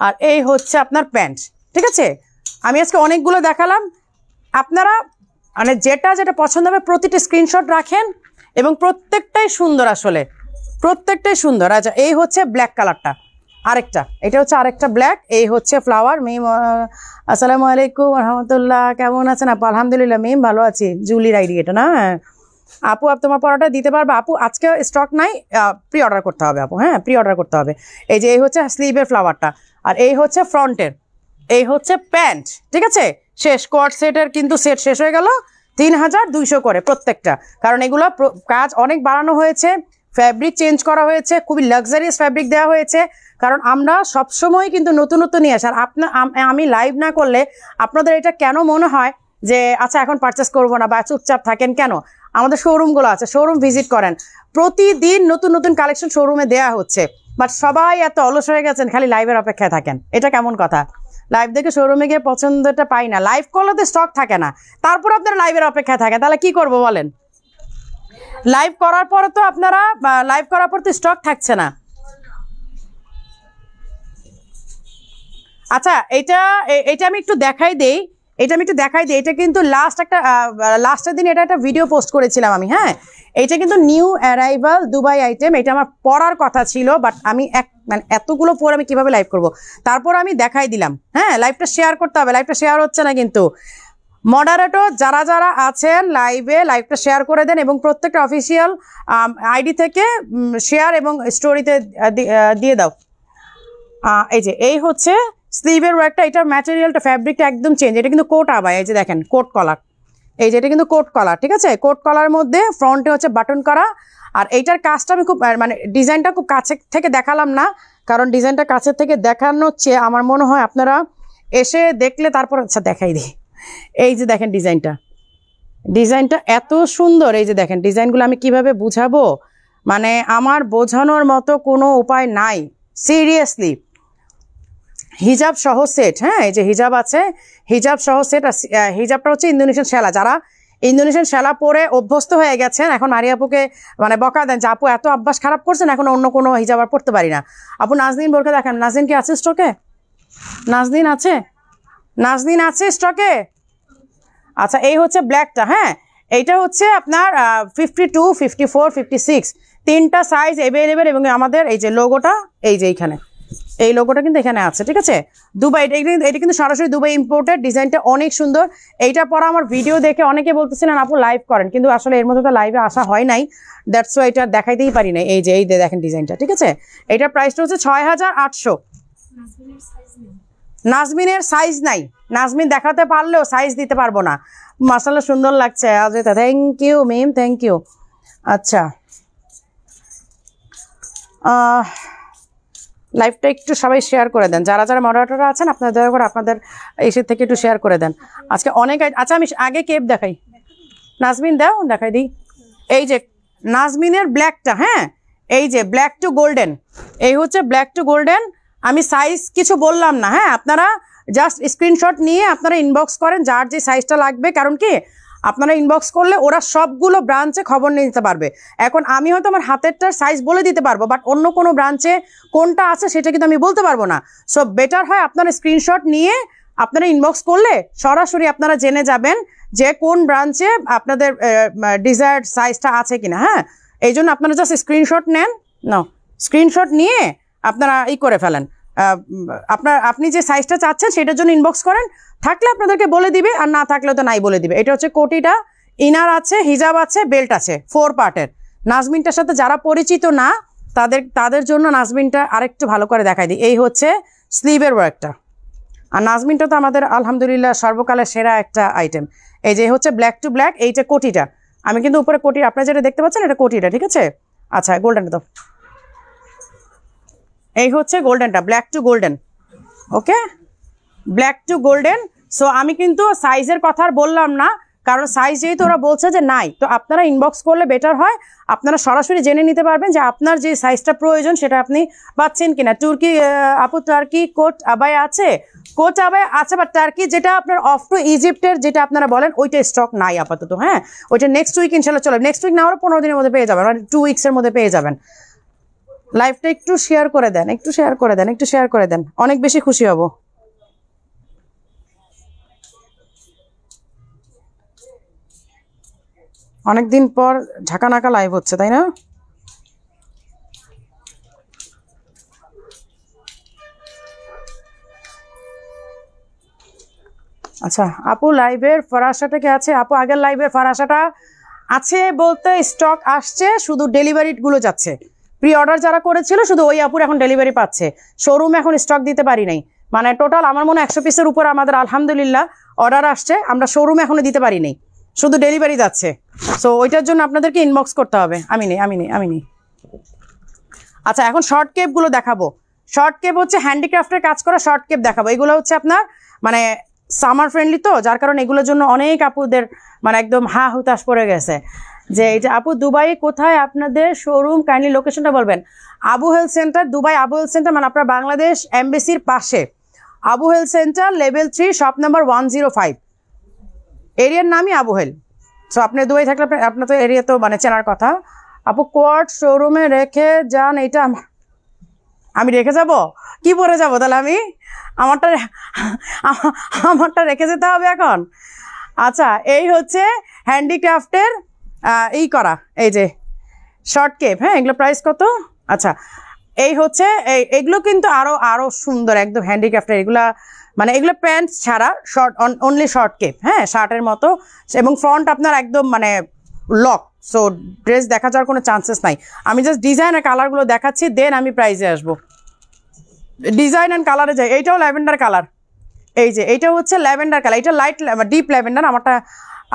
Speaker 1: আর এই হচ্ছে আপনার প্যান্ট, ঠিক আছে। আমি আজকে অনেকগুলো দেখালাম, আপনারা মানে যেটা পছন্দ হবে প্রতিটি স্ক্রিনশট রাখেন, এবং প্রত্যেকটাই সুন্দর, আসলে প্রত্যেকটাই সুন্দর। আচ্ছা, এই হচ্ছে ব্ল্যাক কালারটা, আরেকটা, এটা হচ্ছে আরেকটা ব্ল্যাক। এই হচ্ছে ফ্লাওয়ার। মিম আসসালামু আলাইকুম রহমতুল্লাহ, কেমন আছেন আপু? আলহামদুলিল্লাহ মিম, ভালো আছি। জুলির আইডি এটা না? আপু তোমার পড়াটা দিতে পারবে আপু? আজকে স্টক নাই, প্রি অর্ডার করতে হবে আপু, হ্যাঁ প্রি অর্ডার করতে হবে। এই যে এই হচ্ছে স্লিভের ফ্লাওয়ারটা, আর এই হচ্ছে ফ্রন্টের, এই হচ্ছে প্যান্ট, ঠিক আছে। শেষ কোয়ার্ট সেটের কিন্তু সেট শেষ হয়ে গেল, 3200 করে প্রত্যেকটা, কারণ এগুলো কাজ অনেক বাড়ানো হয়েছে, ফ্যাব্রিক চেঞ্জ করা হয়েছে, খুবই লাক্সারিয়াস ফ্যাব্রিক দেওয়া হয়েছে, কারণ আমরা সবসময় কিন্তু নতুন নিয়ে আসি। আর আমি লাইভ না করলে আপনাদের এটা কেন মনে হয় যে আচ্ছা এখন পারচেস করবো না বা চুপচাপ থাকেন কেন? আমাদের শোরুমগুলো আছে, শোরুম ভিজিট করেন, প্রতিদিন নতুন কালেকশন শোরুমে দেওয়া হচ্ছে, বাট সবাই এত অলস হয়ে গেছেন, খালি লাইভের অপেক্ষায় থাকেন। এটা কেমন কথা? লাইভ দেখে শোরুমে গিয়ে পছন্দটা পাই না, লাইভ করলে তো স্টক থাকে না, তারপর আপনারা লাইভের অপেক্ষায় থাকেন, তাহলে কি করবো বলেন? লাইভ করার পর তো আপনারা লাইভ করার পর তো স্টক থাকছে না। আচ্ছা, এটা আমি একটু দেখাই দেই, এটা কিন্তু লাস্টের দিন এটা একটা ভিডিও পোস্ট করেছিলাম আমি, হ্যাঁ এটা কিন্তু নিউ অ্যারাইভাল দুবাই আইটেম, এটা আমার পরার কথা ছিল, বাট আমি মানে এতগুলো পরে আমি কিভাবে লাইভ করব, তারপর আমি দেখাই দিলাম। হ্যাঁ লাইভটা শেয়ার করতে হবে, লাইভটা শেয়ার হচ্ছে না কিন্তু। মডারেটর যারা আছেন লাইভটা শেয়ার করে দেন, এবং প্রত্যেকটা অফিসিয়াল আইডি থেকে শেয়ার এবং স্টোরিতে দিয়ে দাও। এই যে এই হচ্ছে স্লিভের ওয়ার্কটা, এটার ম্যাটেরিয়ালটা ফ্যাব্রিকটা একদম চেঞ্জ, এটা কিন্তু কোট আবায়, এই যে দেখেন কোট কলার, এই যে এটা কিন্তু কোট কলার, ঠিক আছে। কোট কলারের মধ্যে ফ্রন্টে হচ্ছে বাটন করা, আর এইটার কাজটা আমি খুব মানে ডিজাইনটা খুব কাছে থেকে দেখালাম না, কারণ ডিজাইনটা কাছে থেকে দেখানোর চেয়ে আমার মনে হয় আপনারা এসে দেখলে তারপর আচ্ছা দেখাই দিই। এই যে দেখেন ডিজাইনটা এত সুন্দর, এই যে দেখেন ডিজাইনগুলো আমি কিভাবে বুঝাবো, মানে আমার বোঝানোর মতো কোনো উপায় নাই, সিরিয়াসলি। হিজাব সহ সেট, হ্যাঁ এই যে হিজাব আছে, হিজাব সহ সেট। হিজাবটা হচ্ছে ইন্দোনেশিয়ান শ্যালা, যারা ইন্দোনেশিয়ান শ্যালা পরে অভ্যস্ত হয়ে গেছেন এখন মারিয়াপুকে মানে বকা দেন যে আপু এত অভ্যাস খারাপ করছেন, এখন অন্য কোনো হিজাব আর পড়তে পারি না। আপু নাজনীন বোরকা দেখেন, নাজনীন কি আছে স্টকে? নাজনীন আছে, নাজনীন আছে স্টকে? আচ্ছা এই হচ্ছে ব্ল্যাকটা, হ্যাঁ এইটা হচ্ছে আপনার 52, 54, 56 তিনটা সাইজ অ্যাভেলেবেল। এবং আমাদের এই যে লোগোটা, এই যে এইখানে এই লোগোটা কিন্তু এখানে আছে, ঠিক আছে। দুবাই, এটা কিন্তু সরাসরি দুবাই ইম্পোর্টেড, ডিজাইনটা অনেক সুন্দর। এইটা পরে আমার ভিডিও দেখে অনেকে বলতেছিলেন আপু লাইভ করেন, কিন্তু আসলে এর মধ্যে তো লাইভে আসা হয় নাই, দ্যাটস ওয়াই এটা দেখাইতেই পারি না। এই যে এই দেখেন ডিজাইনটা, ঠিক আছে। এটার প্রাইসটা হচ্ছে 6800। নাজমিনের সাইজ নাই, নাজমিন দেখাতে পারলেও সাইজ দিতে পারবো না। মাশাআল্লাহ সুন্দর লাগছে Azrita, thank you Mim, thank you. আচ্ছা লাইভটা একটু সবাই শেয়ার করে দেন, যারা যারা মডারেটররা আছেন আপনারা দয়া করে আপনাদের এসে থেকে একটু শেয়ার করে দেন। আজকে অনেক, আচ্ছা আমি আগে কেপ দেখাই, নাজমিন দাও দেখাই দিই। এই যে নাজমিনের ব্ল্যাকটা, হ্যাঁ এই যে ব্ল্যাক টু গোল্ডেন, এই হচ্ছে ব্ল্যাক টু গোল্ডেন। আমি সাইজ কিছু বললাম না, হ্যাঁ আপনারা জাস্ট স্ক্রিনশট নিয়ে আপনারা ইনবক্স করেন যার যে সাইজটা লাগবে, কারণ কি আপনারা ইনবক্স করলে ওরা সবগুলো ব্রাঞ্চে খবর নিয়ে নিতে পারবে। এখন আমি হয়তো আমার হাতেরটার সাইজ বলে দিতে পারবো, বাট অন্য কোনো ব্রাঞ্চে কোনটা আছে সেটা কিন্তু আমি বলতে পারবো না। সো বেটার হয় আপনারা স্ক্রিনশট নিয়ে আপনারা ইনবক্স করলে সরাসরি আপনারা জেনে যাবেন যে কোন ব্রাঞ্চে আপনাদের ডিজায়ার্ড সাইজটা আছে কিনা। হ্যাঁ এই জন্য আপনারা জাস্ট স্ক্রিনশট নেন, নাও স্ক্রিনশট নিয়ে আপনারা করে ফেলেন, আপনি যে সাইজটা চাচ্ছেন সেটার জন্য ইনবক্স করেন, থাকলে আপনাদেরকে বলে দিবে আর না থাকলে তো নাই বলে দিবে। এটা হচ্ছে কোটিটা, ইনার আছে, হিজাব আছে, বেল্ট আছে, 4 পার্টের। নাজমিনটার সাথে যারা পরিচিত না তাদের জন্য নাজমিনটা আরেকটু ভালো করে দেখাই দিই। এই হচ্ছে স্লিভের ওয়ার্কটা, আর নাজমিনটা তো আমাদের আলহামদুলিল্লাহ সর্বকালের সেরা একটা আইটেম। এই যে হচ্ছে ব্ল্যাক টু ব্ল্যাক, এইটা কোটিটা, আমি কিন্তু উপরে কোটি আপনারা যেটা দেখতে পাচ্ছেন এটা কোটিটা, ঠিক আছে। আচ্ছা গোল্ডেনটা তো, এই হচ্ছে গোল্ডেনটা, black to golden, okay black to golden. So আমি কিন্তু সাইজের কথা আর বললাম না, কারণ সাইজ যেহেতু ওরা বলছে যে নাই, তো আপনারা ইনবক্স করলে বেটার হয়, আপনারা সরাসরি জেনে নিতে পারবেন যে আপনার যে সাইজটা প্রয়োজন সেটা আপনি পাচ্ছেন কিনা। তুর্কি আপু টার্কি কোট আবায়া আছে, কোট আবায়া আছে, বা টার্কি যেটা আপনার অফ টু ইজিপ্টের যেটা আপনারা বলেন ওইটা স্টক নাই আপাতত। হ্যাঁ ওইটা নেক্সট উইক ইনশাল্লাহ চলে, নেক্সট উইক না হলে 15 দিনের মধ্যে পেয়ে যাবেন, মানে 2 উইক্সের মধ্যে পেয়ে যাবেন। লাইভটা একটু শেয়ার করে দেন, একটু শেয়ার করে দেন, একটু শেয়ার করে দেন, অনেক বেশি খুশি হব। অনেকদিন পর ঢাকা নাকা লাইভ হচ্ছে, তাই না? আচ্ছা আপু লাইভের ফরাসাটা কি আছে? আপু আগের লাইভের ফরাসাটা আছে বলতে স্টক আসছে, শুধু ডেলিভারিগুলো যাচ্ছে। প্রি অর্ডার যারা করেছিল শুধু ওই আপুর এখন ডেলিভারি পাচ্ছে, শোরুমে এখন স্টক দিতে পারি নাই। মানে টোটাল আমার মনে 100 পিসের উপর আমাদের আলহামদুলিল্লাহ অর্ডার আসছে, আমরা শোরুমে এখনো দিতে পারি নাই, শুধু ডেলিভারি যাচ্ছে। সো ওইটার জন্য আপনাদেরকে ইনবক্স করতে হবে। আমি নেই। আচ্ছা এখন শর্ট কেপগুলো দেখাবো। শর্ট কেপ হচ্ছে হ্যান্ডিক্রাফটের কাজ করা শর্ট কেপ দেখাবো। এগুলো হচ্ছে আপনার মানে সামার ফ্রেন্ডলি, তো যার কারণে এগুলোর জন্য অনেক আপুদের মানে একদম হুতাশ পড়ে গেছে যে এই যে আপু দুবাই কোথায় আপনাদের শোরুম, কাইন্ডলি লোকেশনটা বলবেন। Abu health centre, Dubai Abu health centre, মানে আপনার বাংলাদেশ এমবেসির পাশে Abu health centre, level 3, shop number 105, এরিয়ার নামই আবু হেল। সো আপনি দুবাই থাকলে আপনার তো এরিয়া তো মানে চেনার কথা। আপু কোয়ার্ট শোরুমে রেখে যান, এইটা আমি রেখে যাব? কি পরে যাব তাহলে আমি? আমারটা রেখে যেতে হবে এখন। আচ্ছা এই হচ্ছে হ্যান্ডিক্রাফটের এই করা এই যে শর্ট কেপ। হ্যাঁ এগুলো প্রাইস কত? আচ্ছা এই হচ্ছে এগুলো কিন্তু আরো সুন্দর একদম হ্যান্ডিক্রাফটের এগুলা, মানে এগুলো প্যান্ট ছাড়া শর্ট, অনলি শর্ট কেপ। হ্যাঁ শার্টের মতো, এবং ফ্রন্ট আপনার একদম মানে লক, সো ড্রেস দেখা যাওয়ার কোনো চান্সেস নাই। আমি জাস্ট ডিজাইন আর কালারগুলো দেখাচ্ছি, দেন আমি প্রাইসে আসবো। ডিজাইন অ্যান্ড কালারে যাই। এইটাও ল্যাভেন্ডার কালার, এই যে এইটা হচ্ছে ল্যাভেন্ডার কালার, এটা লাইট ডিপ ল্যাভেন্ডার। আমারটা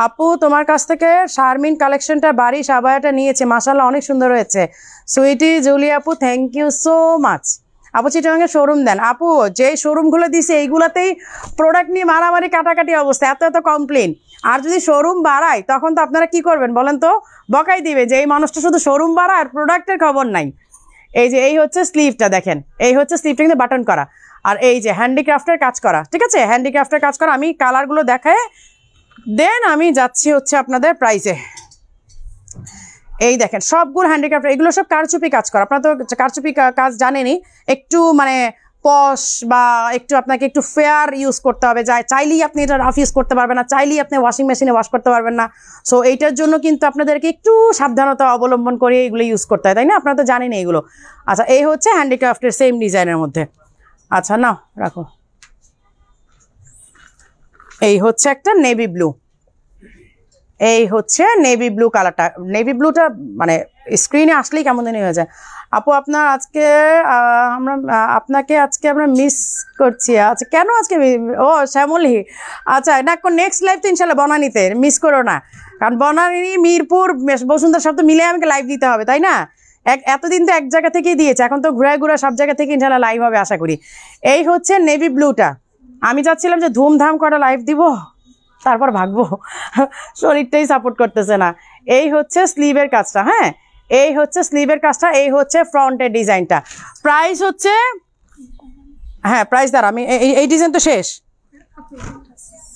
Speaker 1: আপু তোমার কাছ থেকে শারমিন কালেকশনটা বাড়ি সাবায়াটা নিয়েছে, মাশাআল্লাহ অনেক সুন্দর হয়েছে। সুইটি জুলি আপু থ্যাংক ইউ সো মাচ। আপু চিটাগাংয়ে শোরুম দেন? আপু যে শোরুমগুলো দিছে এইগুলোতেই প্রোডাক্ট নিয়ে মারামারি কাটাকাটি অবস্থা, এত কমপ্লেন। আর যদি শোরুম বাড়ায় তখন তো আপনারা কি করবেন বলেন তো? বকাই দিবে যে এই মানুষটা শুধু শোরুম বাড়ায় আর প্রোডাক্টের খবর নাই। এই যে এই হচ্ছে স্লিভটা দেখেন, এই হচ্ছে স্লিভটা কিন্তু বাটন করা, আর এই যে হ্যান্ডিক্রাফটের কাজ করা, ঠিক আছে, হ্যান্ডিক্রাফটের কাজ করা। আমি কালারগুলো দেখায় দেন আমি যাচ্ছি হচ্ছে আপনাদের প্রাইসে। এই দেখেন সবগুলো হ্যান্ডিক্রাফট, এগুলো সব কারচুপি কাজ করা। আপনারা তো কারচুপি কাজ জানেনই, একটু মানে পশ বা একটু আপনাকে একটু ফেয়ার ইউজ করতে হবে, চাইলেই আপনি এটা রাফ ইউজ করতে পারবেন না, চাইলেই আপনি ওয়াশিং মেশিনে ওয়াশ করতে পারবেন না। সো এইটার জন্য কিন্তু আপনাদেরকে একটু সাবধানতা অবলম্বন করে এগুলো ইউজ করতে হয়, তাই না? আপনারা তো জানেন এইগুলো। আচ্ছা এই হচ্ছে হ্যান্ডিক্রাফটের সেম ডিজাইনের মধ্যে। আচ্ছা নাও রাখো। এই হচ্ছে একটা নেভি ব্লু, এই হচ্ছে নেভি ব্লু কালারটা। নেভি ব্লুটা মানে স্ক্রিনে আসলেই কেমন দিনই হয়ে যায়। আপু আপনার আজকে আপনাকে আজকে আমরা মিস করছি। আচ্ছা কেন আজকে? ও শ্যামলী, আচ্ছা না, নেক্সট লাইভ তো ইনশাল্লাহ বনানীতে, মিস করো না, কারণ বনানী, মিরপুর, বসুন্ধরা সব তো মিলে আমাকে লাইভ দিতে হবে, তাই না? এতদিন তো এক জায়গা থেকেই দিয়েছে, এখন তো ঘুরায় ঘুরে সব জায়গা থেকে ইনশাল্লাহ লাইভ হবে আশা করি। এই হচ্ছে নেভি ব্লুটা। আমি চাচ্ছিলাম যে ধুমধাম করে লাইভ দিব, তারপর ভাগবো, শরীরটাই সাপোর্ট করতেছে না। এই হচ্ছে স্লিভের কাজটা, হ্যাঁ এই হচ্ছে স্লিভের কাজটা, এই হচ্ছে ফ্রন্টের ডিজাইনটা। প্রাইস হচ্ছে, হ্যাঁ প্রাইস দ্বারা আমি এই ডিজাইন তো শেষ।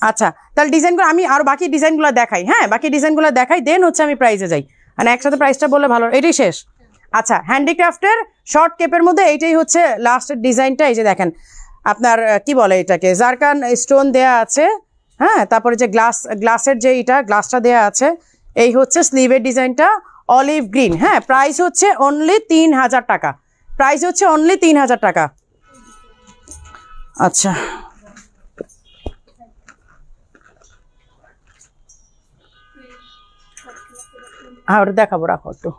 Speaker 1: আচ্ছা তাহলে ডিজাইনগুলো আমি আর বাকি ডিজাইনগুলো দেখাই, হ্যাঁ বাকি ডিজাইনগুলো দেখাই, দেন হচ্ছে আমি প্রাইসে যাই, মানে একসাথে প্রাইসটা বললে ভালো। এটাই শেষ। আচ্ছা হ্যান্ডিক্রাফটের শর্ট কেপের মধ্যে এইটাই হচ্ছে লাস্টের ডিজাইনটা। এই যে দেখেন আপনার কি বলে এটাকে, জারকান স্টোন দেয়া আছে, হ্যাঁ তারপরে যে গ্লাসের যে এটা গ্লাসটা দেয়া আছে। এই হচ্ছে স্লিভের ডিজাইনটা, অলিভ গ্রিন, হ্যাঁ প্রাইস হচ্ছে অনলি 3000 টাকা, প্রাইস হচ্ছে অনলি 3000 টাকা। আচ্ছা হ্যাঁ ওটা দেখাবো, রাখো একটু।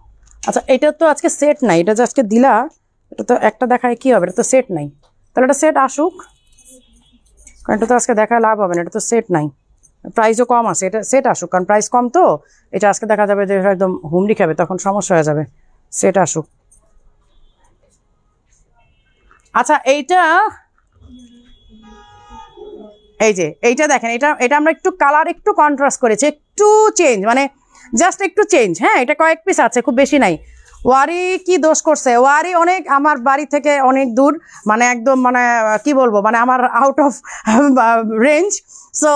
Speaker 1: আচ্ছা এটা তো আজকে সেট নাই, এটা যে আজকে দিলা, এটা তো একটা দেখায় কি হবে, এটা তো সেট নাই, তাহলে এটা সেট আসুক, কারণ এটা তো আজকে দেখায় লাভ হবে না, এটা তো সেট নাই, প্রাইসও কম আছে, এটা সেট আসুক, কারণ প্রাইস কম তো, এটা আজকে দেখা যাবে যে একদম হুমড়ি খাবে, তখন সমস্যা হয়ে যাবে, সেট আসুক। আচ্ছা এইটা, এই যে এইটা দেখেন, এটা আমরা একটু কালার একটু কন্ট্রাস্ট করেছি, একটু চেঞ্জ, মানে জাস্ট একটু চেঞ্জ, হ্যাঁ এটা কয়েক পিস আছে, খুব বেশি নাই। ওয়ারি কি দোষ করছে, ওয়ারি অনেক আমার বাড়ি থেকে অনেক দূর, মানে একদম মানে কি বলবো, মানে আমার আউট অফ রেঞ্জ। সো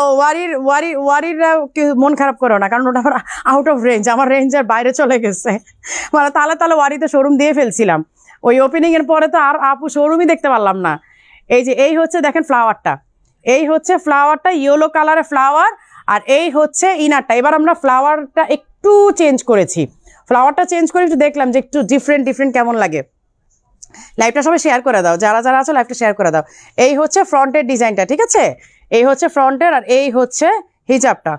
Speaker 1: ওয়ারির মন খারাপ করো না, কারণ ওটা আমার আউট অফ রেঞ্জ, আমার রেঞ্জের বাইরে চলে গেছে, মানে তাহলে ওয়ারিতে শোরুম দিয়ে ফেলছিলাম, ওই ওপেনিংয়ের পরে তো আর আপু শোরুমই দেখতে পারলাম না। এই যে এই হচ্ছে দেখেন ফ্লাওয়ারটা, এই হচ্ছে ফ্লাওয়ারটা, ইয়েলো কালারের ফ্লাওয়ার, আর এই হচ্ছে ইনারটা। এবার আমরা ফ্লাওয়ারটা একটু চেঞ্জ করেছি, ফ্লাওয়ারটা চেঞ্জ করে একটু দেখলাম যে একটু ডিফারেন্ট কেমন লাগে। লাইভটা সবাই শেয়ার করে দাও, যারা যারা আছে লাইভটা শেয়ার করে দাও। এই হচ্ছে ফ্রন্টের ডিজাইনটা, ঠিক আছে, এই হচ্ছে ফ্রন্টের, আর এই হচ্ছে হিজাবটা।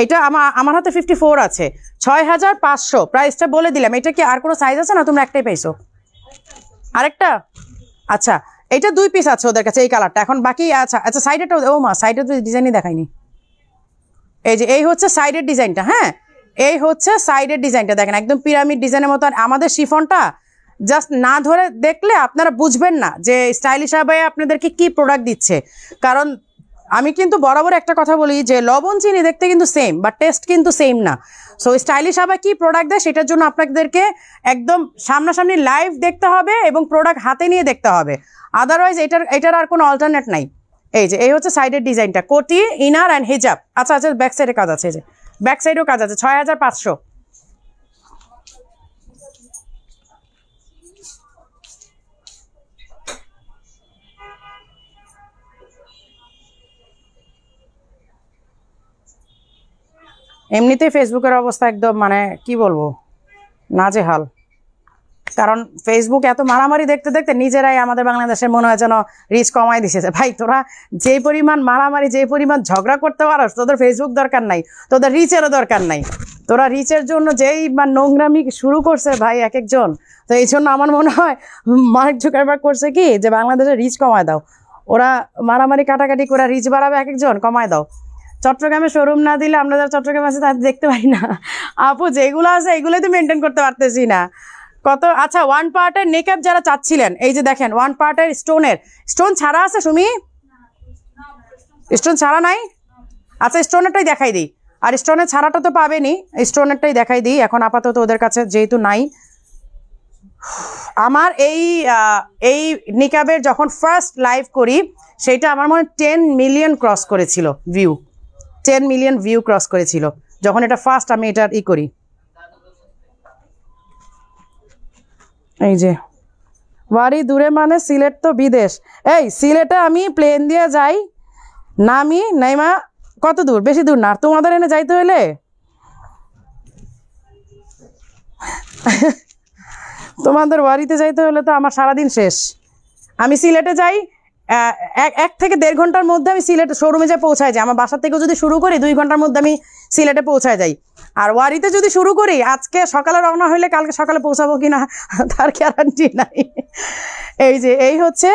Speaker 1: এটা আমার হাতে 54 আছে, 6500 প্রাইসটা বলে দিলাম। এটা কি আর কোনো সাইজ আছে না, তোমরা একটাই পাইছো? আরেকটা, আচ্ছা এটা 2 পিস আছে ওদের কাছে এই কালারটা, এখন বাকি আচ্ছা আচ্ছা সাইডেরটা, ও মা সাইডের তো ডিজাইনই দেখায়নি। এই যে এই হচ্ছে সাইডের ডিজাইনটা, হ্যাঁ এই হচ্ছে সাইডের ডিজাইনটা, দেখেন একদম পিরামিড ডিজাইনের মতো। আর আমাদের শিফনটা জাস্ট না ধরে দেখলে আপনারা বুঝবেন না যে স্টাইলিশ আবাই আপনাদেরকে কি প্রোডাক্ট দিচ্ছে, কারণ আমি কিন্তু বরাবর একটা কথা বলি যে লবণ চিনি দেখতে কিন্তু সেম, বাট টেস্ট কিন্তু সেম না। সো স্টাইলিশ আবাই কি প্রোডাক্ট দেয় সেটার জন্য আপনাদেরকে একদম সামনাসামনি লাইভ দেখতে হবে এবং প্রোডাক্ট হাতে নিয়ে দেখতে হবে, আদারওয়াইজ এটার আর কোনো অল্টারনেট নাই। এই যে এই হচ্ছে সাইডের ডিজাইনটা, কোটি, ইনার অ্যান্ড হিজাব। আচ্ছা আচ্ছা ব্যাক সাইডে কাজ আছে, এই যে ব্যাক সাইডেও কাজ আছে, 6500। এমনিতেই ফেসবুকের অবস্থা একদম মানে কি বলবো, নাজেহাল, কারণ ফেসবুক এত মারামারি দেখতে দেখতে নিজেরাই আমাদের বাংলাদেশের মনে হয় যেন রিচ কমাই দিয়েছে। ভাই তোরা যে পরিমাণ মারামারি, যে পরিমাণ ঝগড়া করতে পারো, তোদের ফেসবুক দরকার নাই, তোদের রিচেরও দরকার নাই, তোরা রিচের জন্য যেই বা নোংরামি শুরু করছে ভাই এক একজন। তো এই জন্য আমার মনে হয় মার্ক জুকারবার্গ করছে কি যে বাংলাদেশের রিচ কমায় দাও, ওরা মারামারি কাটাকাটি করে রিচ বাড়াবে এক একজন, কমায় দাও। চট্টগ্রামে শোরুম না দিলে আমরা যারা চট্টগ্রামে আছে তাদের দেখতে পাই না আপু, যেগুলো আছে এগুলোই তো মেনটেন করতে পারতেছি না কত। আচ্ছা ওয়ান পার্টের নেকআপ যারা চাচ্ছিলেন, এই যে দেখেন ওয়ান পার্টের স্টোন ছাড়া আছে, সুমি স্টোন ছাড়া নাই? আচ্ছা স্টোনেরটাই দেখাই দিই, আর স্টোনের ছাড়াটা তো পাবেনি, স্টোনেরটাই দেখাই দিই এখন আপাতত ওদের কাছে যেহেতু নাই। আমার এই নিকাবের যখন ফার্স্ট লাইভ করি সেটা আমার মনে 10 মিলিয়ন ক্রস করেছিল ভিউ, 10 মিলিয়ন ভিউ ক্রস করেছিল যখন এটা ফার্স্ট আমি এটা করি। এই যে বাড়ি দূরে মানে সিলেট তো বিদেশ। এই সিলেটে আমি প্লেন দিয়ে যাই, নামি নাইমা কত দূর, বেশি দূর না। তোমাদের এনে যাইতে হইলে তোমাদের বাড়িতে যাইতে হলে তো আমার সারাদিন শেষ। আমি সিলেটে যাই 1 থেকে 1.5 ঘন্টার মধ্যে আমি সিলেটে শোরুমে যাই পৌঁছায় যাই। আমার বাসা থেকেও যদি শুরু করি 2 ঘন্টার মধ্যে আমি সিলেটে পৌঁছায় যাই। আর ওয়ারিতে যদি শুরু করি আজকে সকালে রওনা হইলে কালকে সকালে পৌঁছাবো কিনা তার গ্যারান্টি নাই। এই যে এই হচ্ছে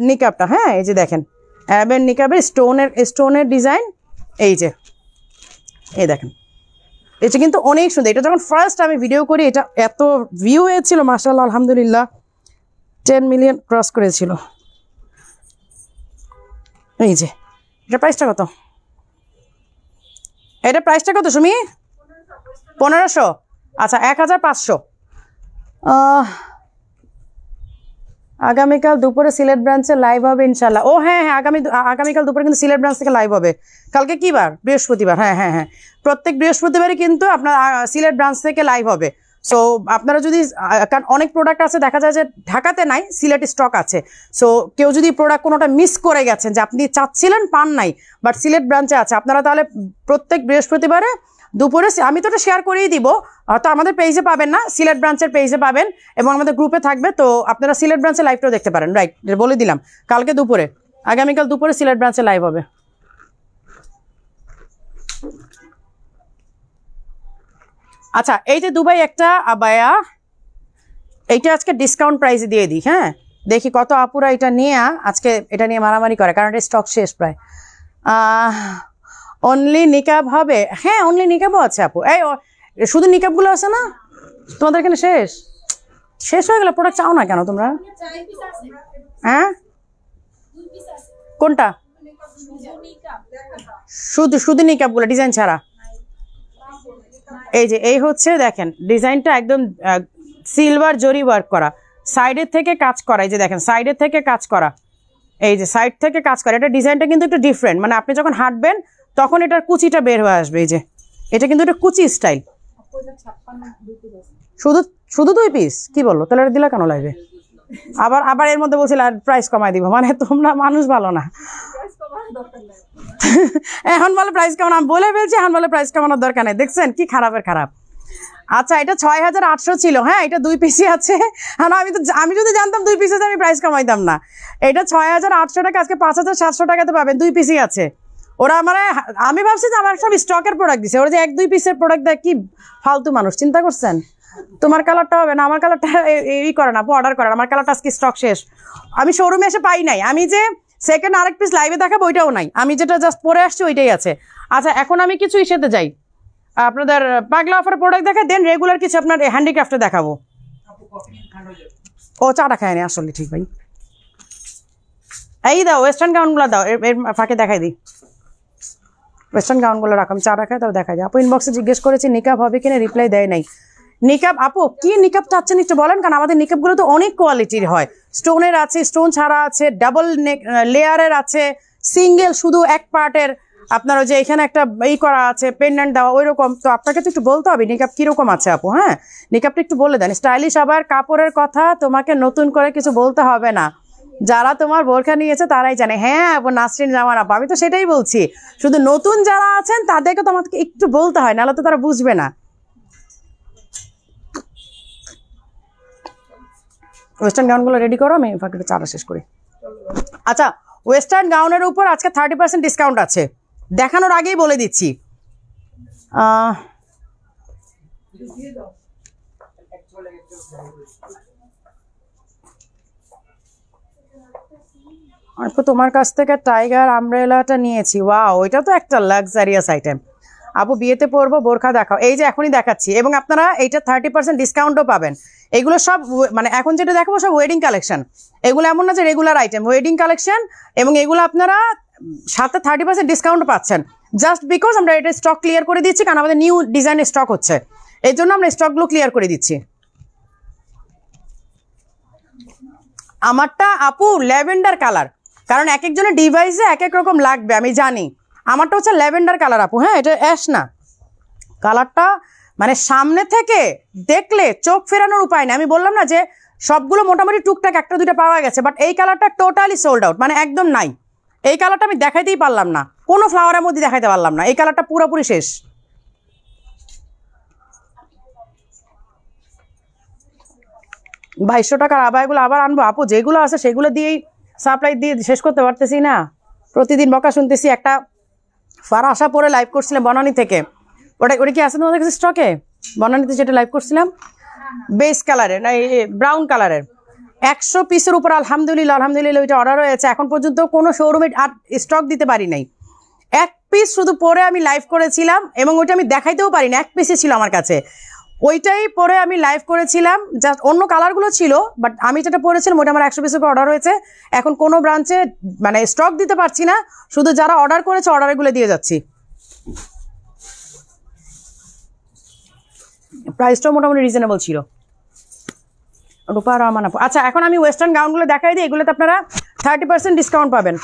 Speaker 1: নিকাবটা, হ্যাঁ এই যে দেখেন অ্যাবের নিকাবের স্টোনের ডিজাইন। এই যে এই দেখেন এটা কিন্তু অনেক সুন্দর। এটা যখন ফার্স্ট আমি ভিডিও করি এটা এত ভিউ হয়েছিল মাশাআল্লাহ আলহামদুলিল্লাহ, 10 মিলিয়ন ক্রস করেছিল। এই যে এটা প্রাইসটা কত, এটা প্রাইসটা কত সুমি? 1500। আচ্ছা 1500। আগামীকাল দুপুরে সিলেট ব্রাঞ্চে লাইভ হবে ইনশাল্লাহ। ও হ্যাঁ হ্যাঁ আগামীকাল দুপুরে কিন্তু সিলেট ব্রাঞ্চ থেকে লাইভ হবে। কালকে কি বার? বৃহস্পতিবার। হ্যাঁ হ্যাঁ হ্যাঁ প্রত্যেক বৃহস্পতিবারই কিন্তু আপনার সিলেট ব্রাঞ্চ থেকে লাইভ হবে। সো আপনারা যদি, কারণ অনেক প্রোডাক্ট আছে দেখা যায় যে ঢাকাতে নাই, সিলেটে স্টক আছে। সো কেউ যদি প্রোডাক্ট কোনোটা মিস করে গেছেন যে আপনি চাচ্ছিলেন পান নাই বাট সিলেট ব্রাঞ্চে আছে, আপনারা তাহলে প্রত্যেক বৃহস্পতিবারে দুপুরে, আমি তো এটা শেয়ার করেই দিব, হয়তো আমাদের পেজে পাবেন না, সিলেট ব্রাঞ্চের পেজে পাবেন এবং আমাদের গ্রুপে থাকবে। তো আপনারা সিলেট ব্রাঞ্চে লাইভটাও দেখতে পারেন। রাইট, বলে দিলাম কালকে দুপুরে, আগামীকাল দুপুরে সিলেট ব্রাঞ্চে লাইভ হবে। আচ্ছা এই যে দুবাই একটা আবায়া, এইটা আজকে ডিসকাউন্ট প্রাইসে দিয়ে দিই। হ্যাঁ দেখি কত আপুরা এটা নিয়ে আজকে এটা নিয়ে মারামারি করে, কারণ এটা স্টক শেষ প্রায়। অনলি নিকাব হবে? হ্যাঁ অনলি নিকাবও আছে আপু। এই শুধু নিকাবগুলো আছে না তোমাদের এখানে? শেষ হয়ে গেল, প্রোডাক্ট চাও না কেন তোমরা? হ্যাঁ কোনটা? শুধু নিকাবগুলো ডিজাইন ছাড়া। এই যে এই হচ্ছে দেখেন ডিজাইনটা একদম সিলভার জরি ওয়ার্ক করা, সাইডের থেকে কাজ করা। এই যে দেখেন সাইডের থেকে কাজ করা, এই যে সাইড থেকে কাজ করা। এটা ডিজাইনটা কিন্তু একটু ডিফারেন্ট, মানে আপনি যখন হাঁটবেন তখন এটার কুচিটা বের হয়ে আসবে। এই যে এটা কিন্তু একটা কুচি স্টাইল। শুধু 2 পিস? কি বললো তাহলে? দিলা কেন লাইভে? আবার এর মধ্যে বলছিল আর প্রাইস কমাই দিব, মানে তোমরা মানুষ ভালো না। এখন বলে প্রাইস কমানো, আমি বলে ফেলছি এখন বলে প্রাইস কমানোর দরকার নেই। দেখছেন কি খারাপের খারাপ। আচ্ছা এটা 6800 ছিল। হ্যাঁ এটা 2 পিসই আছে। আমি যদি জানতাম 2 পিসে আমি প্রাইস কমাইতাম না। এটা 6800 টাকা, আজকে 5700 টাকাতে পাবেন, 2 পিসই আছে। ওরা মানে আমি ভাবছি যে আমার সব স্টকের প্রোডাক্ট দিছে, ওরা যে 1-2 পিসের প্রোডাক্ট দেয়, কি ফালতু মানুষ চিন্তা করছেন। তোমার কালারটা হবে না, আমার কালারটা এই করে না, অর্ডার করেন। আমার কালারটা আজকে স্টক শেষ, আমি শোরুমে এসে পাই নাই। আমি যে সেকেন্ড আরেক পিস লাইভে দেখাবো ওইটাও নাই, আমি যেটা জাস্ট পরে আসছি ওইটাই আছে। আচ্ছা এখন আমি কিছু ইসেতে যাই, আপনাদের পাগলা অফার প্রোডাক্ট দেখাই, দেন রেগুলার কিছু আপনার হ্যান্ডিক্রাফটে দেখাবো। ও চাটা খায় নি আসলে, ঠিক ভাই। এই দাও ওয়েস্টার্ন গাউনগুলো দাও, এর ফাঁকে দেখাই দিই। ওয়েস্টার্ন গাউনগুলো রাখো, আমি চাটা খাই তাও দেখাই দিই। আপু ইনবক্সে জিজ্ঞেস করেছি নিকাব হবে কিনা, রিপ্লাই দেয় নাই। নিকাব আপু কি নিকাব চাচ্ছেন একটু বলেন, কারণ আমাদের নিকাবগুলো তো অনেক কোয়ালিটির হয়। স্টোনের আছে, স্টোন ছাড়া আছে, ডাবল লেয়ারের আছে, সিঙ্গেল শুধু এক পার্টের, আপনার ওই যে এখানে একটা করা আছে পেন্ডেন্ট দেওয়া ওই রকম। তো আপনাকে তো একটু বলতে হবে নিকাব কিরকম আছে আপু। হ্যাঁ নিকাবটা একটু বলে দেন। স্টাইলিশ আবার কাপড়ের কথা তোমাকে নতুন করে কিছু বলতে হবে না, যারা তোমার বোরখা নিয়েছে তারাই জানে। হ্যাঁ আপু নাসরিন জামান আপু, আমি তো সেটাই বলছি, শুধু নতুন যারা আছেন তাদেরকে তো আমাকে একটু বলতে হয়, নাহলে তো তারা বুঝবে না। ওয়েস্টার্ন গাউনগুলো রেডি করো, আমি ফাঁকে চাটা শেষ করি। আচ্ছা ওয়েস্টার্ন গাউনের উপর আজকে 30% ডিসকাউন্ট আছে, দেখানোর আগেই বলে দিচ্ছি। আপু তোমার কাছ থেকে টাইগার আমব্রেলাটা নিয়েছি, ওয়াও ওইটা তো একটা লাক্সারিয়াস আইটেম। আপু বিয়েতে পরবো, বোরখা দেখাও। এই যে এখনই দেখাচ্ছি, এবং আপনারা এইটা 30% ডিসকাউন্টও পাবেন। এগুলো সব মানে এখন যেটা দেখাবো সব ওয়েডিং কালেকশন, এগুলো এমন না যে রেগুলার আইটেম, ওয়েডিং কালেকশন, এবং এগুলো আপনারা সাথে 30% ডিসকাউন্ট পাচ্ছেন জাস্ট বিকজ আমরা এটা স্টক ক্লিয়ার করে দিচ্ছি, কারণ আমাদের নিউ ডিজাইনের স্টক হচ্ছে, এই জন্য আমরা স্টকগুলো ক্লিয়ার করে দিচ্ছি। আমারটা আপু ল্যাভেন্ডার কালার, কারণ এক একজনের ডিভাইসে এক এক রকম লাগবে আমি জানি। আমারটা হচ্ছে ল্যাভেন্ডার কালার আপু, হ্যাঁ এটা অ্যাশ না। কালারটা মানে সামনে থেকে দেখলে চোখ ফেরানোর উপায় নেই। আমি বললাম না যে সবগুলো মোটামুটি টুকটাক একটা দুইটা পাওয়া গেছে, বাট এই কালারটা টোটালি সোল্ড আউট, মানে একদম নাই। এই কালারটা আমি দেখাইতেই পারলাম না, কোনো ফ্লাওয়ারের মধ্যে দেখাইতে পারলাম না, এই কালারটা পুরোপুরি শেষ। 2200 টাকার আবায়াগুলো আবার আনবো আপু? যেগুলো আছে সেগুলো দিয়েই সাপ্লাই দিয়ে শেষ করতে পারতেছি না। প্রতিদিন বকা শুনতেছি। একটা ফারা আশা পরে লাইভ করছিলাম বনানী থেকে, ওটা কি আছে তোমাদের কাছে স্টকে? বনানীতে যেটা লাইভ করছিলাম বেস কালারের না ব্রাউন কালারের 100 পিসের উপর আলহামদুলিল্লাহ ওইটা অর্ডার হয়েছে। এখন পর্যন্ত কোনো শোরুমে আর স্টক দিতে পারি নাই। এক পিস শুধু পরে আমি লাইভ করেছিলাম এবং ওইটা আমি দেখাইতেও পারি না, এক পিসই ছিল আমার কাছে, ওইটাই পরে আমি লাইভ করেছিলাম। জাস্ট অন্য কালারগুলো ছিল, বাট আমি যেটা পরেছিলাম ওইটা আমার 100 পিসের উপর অর্ডার হয়েছে। এখন কোনো ব্রাঞ্চে মানে স্টক দিতে পারছি না, শুধু যারা অর্ডার করেছে অর্ডারগুলো দিয়ে যাচ্ছি। প্রাইসটাও মোটামুটি রিজনেবল ছিল। রূপা রহমান আপু, আচ্ছা এখন আমি ওয়েস্টার্ন গাউনগুলো দেখাই দিই। এগুলোতে আপনারা 30% ডিসকাউন্ট পাবেন।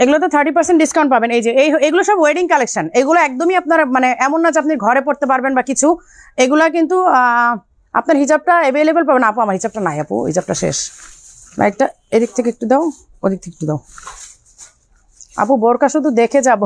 Speaker 1: এগুলোতে 30% ডিসকাউন্ট পাবেন। এই যে এগুলো সব ওয়েডিং কালেকশন, এগুলো একদমই আপনার মানে এমন না যে আপনি ঘরে পড়তে পারবেন বা কিছু। এগুলা কিন্তু আপনার হিজাবটা অ্যাভেলেবেল পাবেন। আপু আমার হিজাবটা নাই আপু, হিজাবটা শেষ। লাইটটা এদিক থেকে একটু দাও, ওদিক থেকে একটু দাও আপু, বোরকা শুধু দেখে যাব।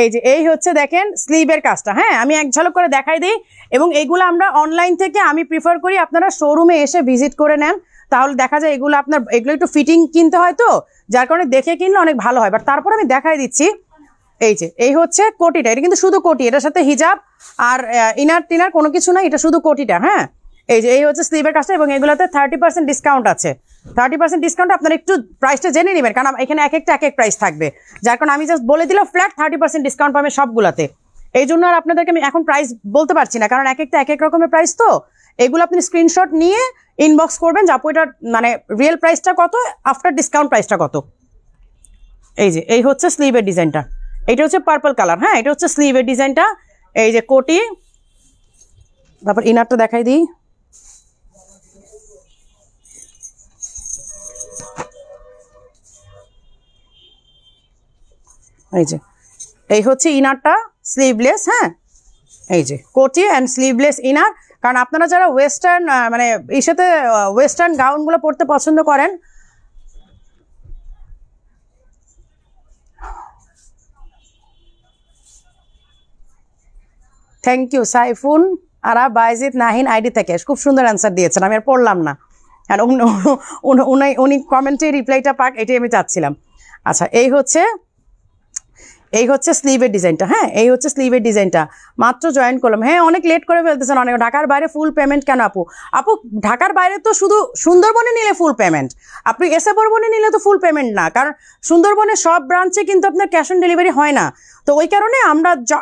Speaker 1: এই যে এই হচ্ছে দেখেন স্লিভের কাজটা, হ্যাঁ আমি এক ঝলক করে দেখাই দিই। এবং এইগুলো আমরা অনলাইন থেকে আমি প্রিফার করি আপনারা শোরুমে এসে ভিজিট করে নেন, তাহলে দেখা যায় এগুলো আপনার এগুলো একটু ফিটিং কিনতে হয় তো, যার কারণে দেখে কিনলে অনেক ভালো হয়। বাট তারপর আমি দেখাই দিচ্ছি। এই যে এই হচ্ছে কোটিটা, এটা কিন্তু শুধু কোটি, এটার সাথে হিজাব আর ইনার টিনার কোনো কিছু না, এটা শুধু কোটিটা। হ্যাঁ এই যে এই হচ্ছে স্লিভের কাজটা এবং এগুলোতে 30% ডিসকাউন্ট আছে। 30% ডিসকাউন্ট আপনারা একটু প্রাইসটা জেনে নেবেন, কারণ এখানে এক একটা এক এক প্রাইস থাকবে, যার কারণে আমি জাস্ট বলে দিলাম ফ্ল্যাট 30% ডিসকাউন্ট পাবে সবগুলাতে। এই জন্য আর আপনাদেরকে আমি এখন প্রাইস বলতে পারছি না, কারণ এক একটা এক এক রকমের প্রাইস তো। এগুলো আপনি স্ক্রিনশট নিয়ে ইনবক্স করবেন যে আপু এটার মানে রিয়েল প্রাইসটা কত, আফটার ডিসকাউন্ট প্রাইসটা কত। এই যে এই হচ্ছে স্লিভের ডিজাইনটা, এটা হচ্ছে পার্পল কালার। হ্যাঁ এটা হচ্ছে স্লিভের ডিজাইনটা। এই যে কোটি, তারপর ইনারটা দেখাই দিই। এই যে এই হচ্ছে ইনারটা স্লিভলেস। হ্যাঁ এই যে কোটি অ্যান্ড স্লিভলেস ইনার, কারণ আপনারা যারা ওয়েস্টার্ন মানে এই সাথে ওয়েস্টার্ন গাউনগুলো পরতে পছন্দ করেন, thank you Saifun Ara Baizid Nahin ID থেকে খুব সুন্দর অ্যান্সার দিয়েছেন, আমি আর পড়লাম না, আর উনি কমেন্টে রিপ্লাইটা পাক, এটাই আমি চাচ্ছিলাম। আচ্ছা এই হচ্ছে স্লিভের ডিজাইনটা। হ্যাঁ এই হচ্ছে স্লিভের ডিজাইনটা, মাত্র জয়েন করলাম। হ্যাঁ অনেক লেট করে ফেলতেছেন অনেক। ঢাকার বাইরে ফুল পেমেন্ট কেন আপু? আপু ঢাকার বাইরে তো শুধু সুন্দরবনে নিলে ফুল পেমেন্ট, আপনি এসে বরবনে নিলে তো ফুল পেমেন্ট না, কারণ সুন্দরবনের সব ব্রাঞ্চে কিন্তু আপনার ক্যাশ অন ডেলিভারি হয় না। তো ওই কারণে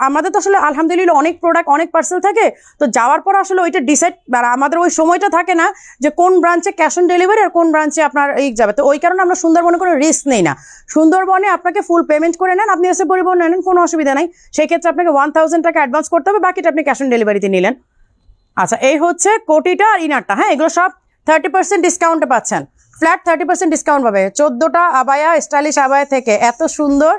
Speaker 1: আমাদের তো আসলে আলহামদুলিল্লাহ অনেক প্রোডাক্ট অনেক পার্সেল থাকে, তো যাওয়ার পর আসলে ওইটা ডিসাইড আমাদের ওই সময়টা থাকে না যে কোন ব্রাঞ্চে ক্যাশ অন ডেলিভারি আর কোন ব্রাঞ্চে আপনার এই যাবে। তো ওই কারণে আমরা সুন্দরবনে কোনো রিস্ক নেই না। সুন্দরবনে আপনাকে ফুল পেমেন্ট করে নেন, আপনি এসে পরিবহন নেন, কোনো অসুবিধা নাই। সেই ক্ষেত্রে আপনাকে 1000 টাকা অ্যাডভান্স করতে হবে, বাকিটা আপনি ক্যাশ অন ডেলিভারিতে নিলেন। আচ্ছা এই হচ্ছে কোটিটা আর ইনারটা। হ্যাঁ এগুলো সব 30% ডিসকাউন্টে পাচ্ছেন, ফ্ল্যাট 30% ডিসকাউন্ট পাবে। 14টা আবায়া স্টাইলিশ আবায়া থেকে এত সুন্দর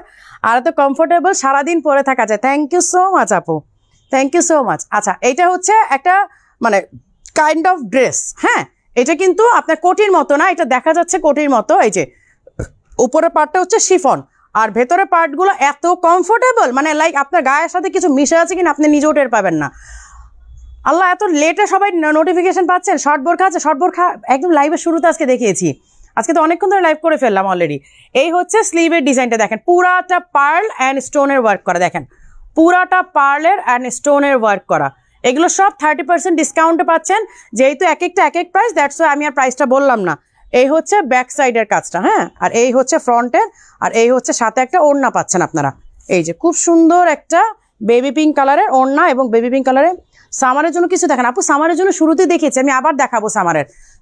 Speaker 1: আর এত কমফোর্টেবল সারাদিন পরে থাকা যায়। থ্যাংক ইউ সো মাচ আপু, থ্যাংক ইউ সো মাচ। আচ্ছা এইটা হচ্ছে একটা মানে কাইন্ড অফ ড্রেস। হ্যাঁ এটা কিন্তু আপনার কোটির মতো না, এটা দেখা যাচ্ছে কোটির মতো। এই যে উপরের পার্টটা হচ্ছে শিফন আর ভেতরের পার্টগুলো এত কমফোর্টেবল, মানে লাইক আপনার গায়ের সাথে কিছু মিশে আছে কিনা আপনি নিজেও টের পাবেন না। আল্লাহ এত লেটে সবাই নোটিফিকেশন পাচ্ছেন। শর্ট বোরখা আছে, শর্ট বোরখা একদম লাইভের শুরুতে আজকে দেখিয়েছি, আজকে তো অনেকক্ষণ ধরে লাইভ করে ফেললাম অলরেডি। এই হচ্ছে স্লিভের ডিজাইনটা, দেখেন পুরাটা পার্ল অ্যান্ড স্টোনের ওয়ার্ক করা, দেখেন পুরাটা পার্লের অ্যান্ড স্টোনের ওয়ার্ক করা। এগুলো সব 30% ডিসকাউন্টে পাচ্ছেন, যেহেতু এক একটা এক এক প্রাইস, দ্যাটস ওয়াই আমি আর প্রাইসটা বললাম না। এই হচ্ছে ব্যাক সাইডের কাজটা। হ্যাঁ আর এই হচ্ছে ফ্রন্টের, আর এই হচ্ছে সাথে একটা ওড়না পাচ্ছেন আপনারা। এই যে খুব সুন্দর একটা বেবি পিঙ্ক কালারের ওড়না এবং বেবি পিঙ্ক কালারের। সামারের জন্য কিছু দেখেন আপু, সামারের জন্য শুরুতে দেখিয়েছি, আমি আবার দেখাবো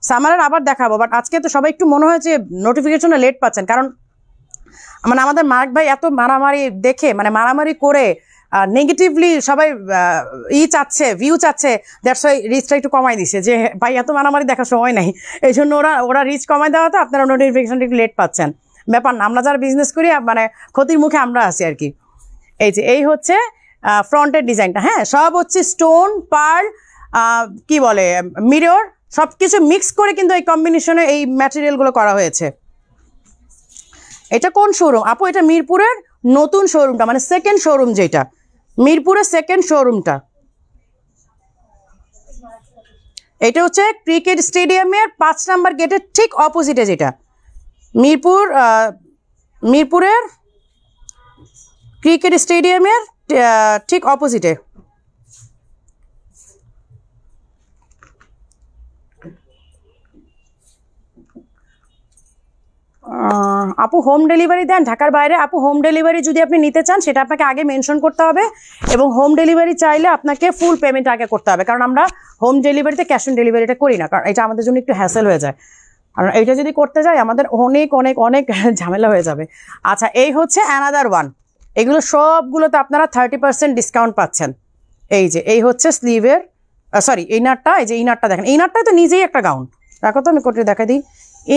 Speaker 1: সামারের আবার দেখাবো। বাট আজকে তো সবাই একটু মনে হয় যে নোটিফিকেশনে লেট পাচ্ছেন, কারণ মানে আমাদের মার্ক ভাই এত মারামারি দেখে মানে মারামারি করে নেগেটিভলি সবাই চাচ্ছে, ভিউ চাচ্ছে, দ্যাটস ওয়াই রিচটা একটু কমাই দিছে যে ভাই এত মারামারি দেখার সময় নাই, এই জন্য ওরা রিচ কমাই দেওয়া, তো আপনারা নোটিফিকেশনটা একটু লেট পাচ্ছেন। ব্যাপার না, আমরা যারা বিজনেস করি মানে ক্ষতির মুখে আমরা আছি আর কি। এই হচ্ছে ফ্রন্টের ডিজাইনটা, হ্যাঁ সব হচ্ছে স্টোন, পার্ল, কি বলে মিরর, সব কিছু মিক্স করে কিন্তু এই কম্বিনেশনে এই ম্যাটেরিয়ালগুলো করা হয়েছে। এটা কোন শোরুম আপু? এটা মিরপুরের নতুন শোরুমটা, মানে সেকেন্ড শোরুম, যেটা মিরপুরের সেকেন্ড শোরুমটা। এটা হচ্ছে ক্রিকেট স্টেডিয়ামের 5 নাম্বার গেটের ঠিক অপোজিটে, যেটা মিরপুরের ক্রিকেট স্টেডিয়ামের ঠিক অপোজিটে। আপু হোম ডেলিভারি দেন ঢাকার বাইরে? আপু হোম ডেলিভারি যদি আপনি নিতে চান সেটা আপনাকে আগে মেনশন করতে হবে, এবং হোম ডেলিভারি চাইলে আপনাকে ফুল পেমেন্ট আগে করতে হবে, কারণ আমরা হোম ডেলিভারিতে ক্যাশ অন ডেলিভারিটা করি না, কারণ এটা আমাদের জন্য একটু হ্যাসেল হয়ে যায়, আর এইটা যদি করতে যাই আমাদের অনেক অনেক অনেক ঝামেলা হয়ে যাবে। আচ্ছা, এই হচ্ছে অ্যানাদার ওয়ান, এগুলো সবগুলোতে আপনারা 30% ডিসকাউন্ট পাচ্ছেন। এই হচ্ছে স্লিভের, সরি ইনারটা, এই যে ইনারটা দেখেন, ইনারটাই তো নিজেই একটা গাউন, দেখো তো আমি কোটে দেখা দিই,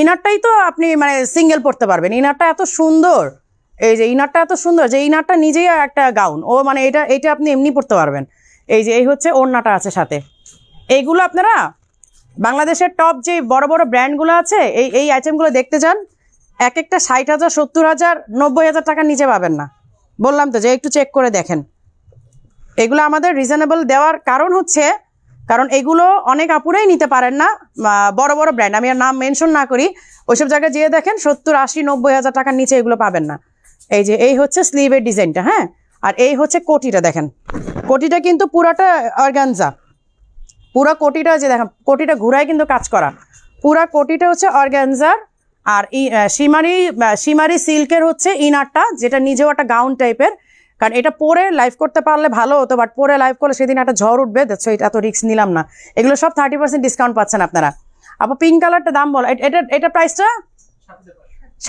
Speaker 1: ইনারটাই তো আপনি মানে সিঙ্গেল পরতে পারবেন, ইনারটা এত সুন্দর, এই যে ইনারটা এত সুন্দর যে ইনারটা নিজেই একটা গাউন, ও মানে এটা আপনি এমনি পরতে পারবেন। এই হচ্ছে ওড়নাটা আছে সাথে। এইগুলো আপনারা বাংলাদেশের টপ যে বড় বড় ব্র্যান্ডগুলো আছে, এই আইটেমগুলো দেখতে যান, এক একটা 60,000, 70,000, 90,000 টাকার নিচে পাবেন না। বললাম তো যে একটু চেক করে দেখেন। এগুলো আমাদের রিজনেবল দেওয়ার কারণ হচ্ছে, কারণ এগুলো অনেক আপুরাই নিতে পারেন না, বড় বড় ব্র্যান্ড, আমি আর নাম মেনশন না করি, ওইসব জায়গায় যেয়ে দেখেন 70, 80, 90,000 টাকার নিচে এগুলো পাবেন না। এই হচ্ছে স্লিভের ডিজাইনটা, হ্যাঁ, আর এই হচ্ছে কোটিটা দেখেন, কোটিটা কিন্তু পুরাটা অর্গানজা, পুরা কোটিটা যে দেখেন, কোটিটা ঘুরায় কিন্তু কাজ করা, পুরা কোটিটা হচ্ছে অর্গানজার, আর শিমারি সিল্কের হচ্ছে ইনারটা, যেটা নিজেও একটা গাউন টাইপের, কারণ এটা পরে লাইভ করতে পারলে ভালো হতো, বাট পরে লাইভ করলে সেদিন একটা ঝড় উঠবে, দেখছো এটা এত রিস্ক নিলাম না। এগুলো সব 30% ডিসকাউন্ট পাচ্ছেন আপনারা। আপু পিঙ্ক কালারটা দাম বলো, এটা প্রাইসটা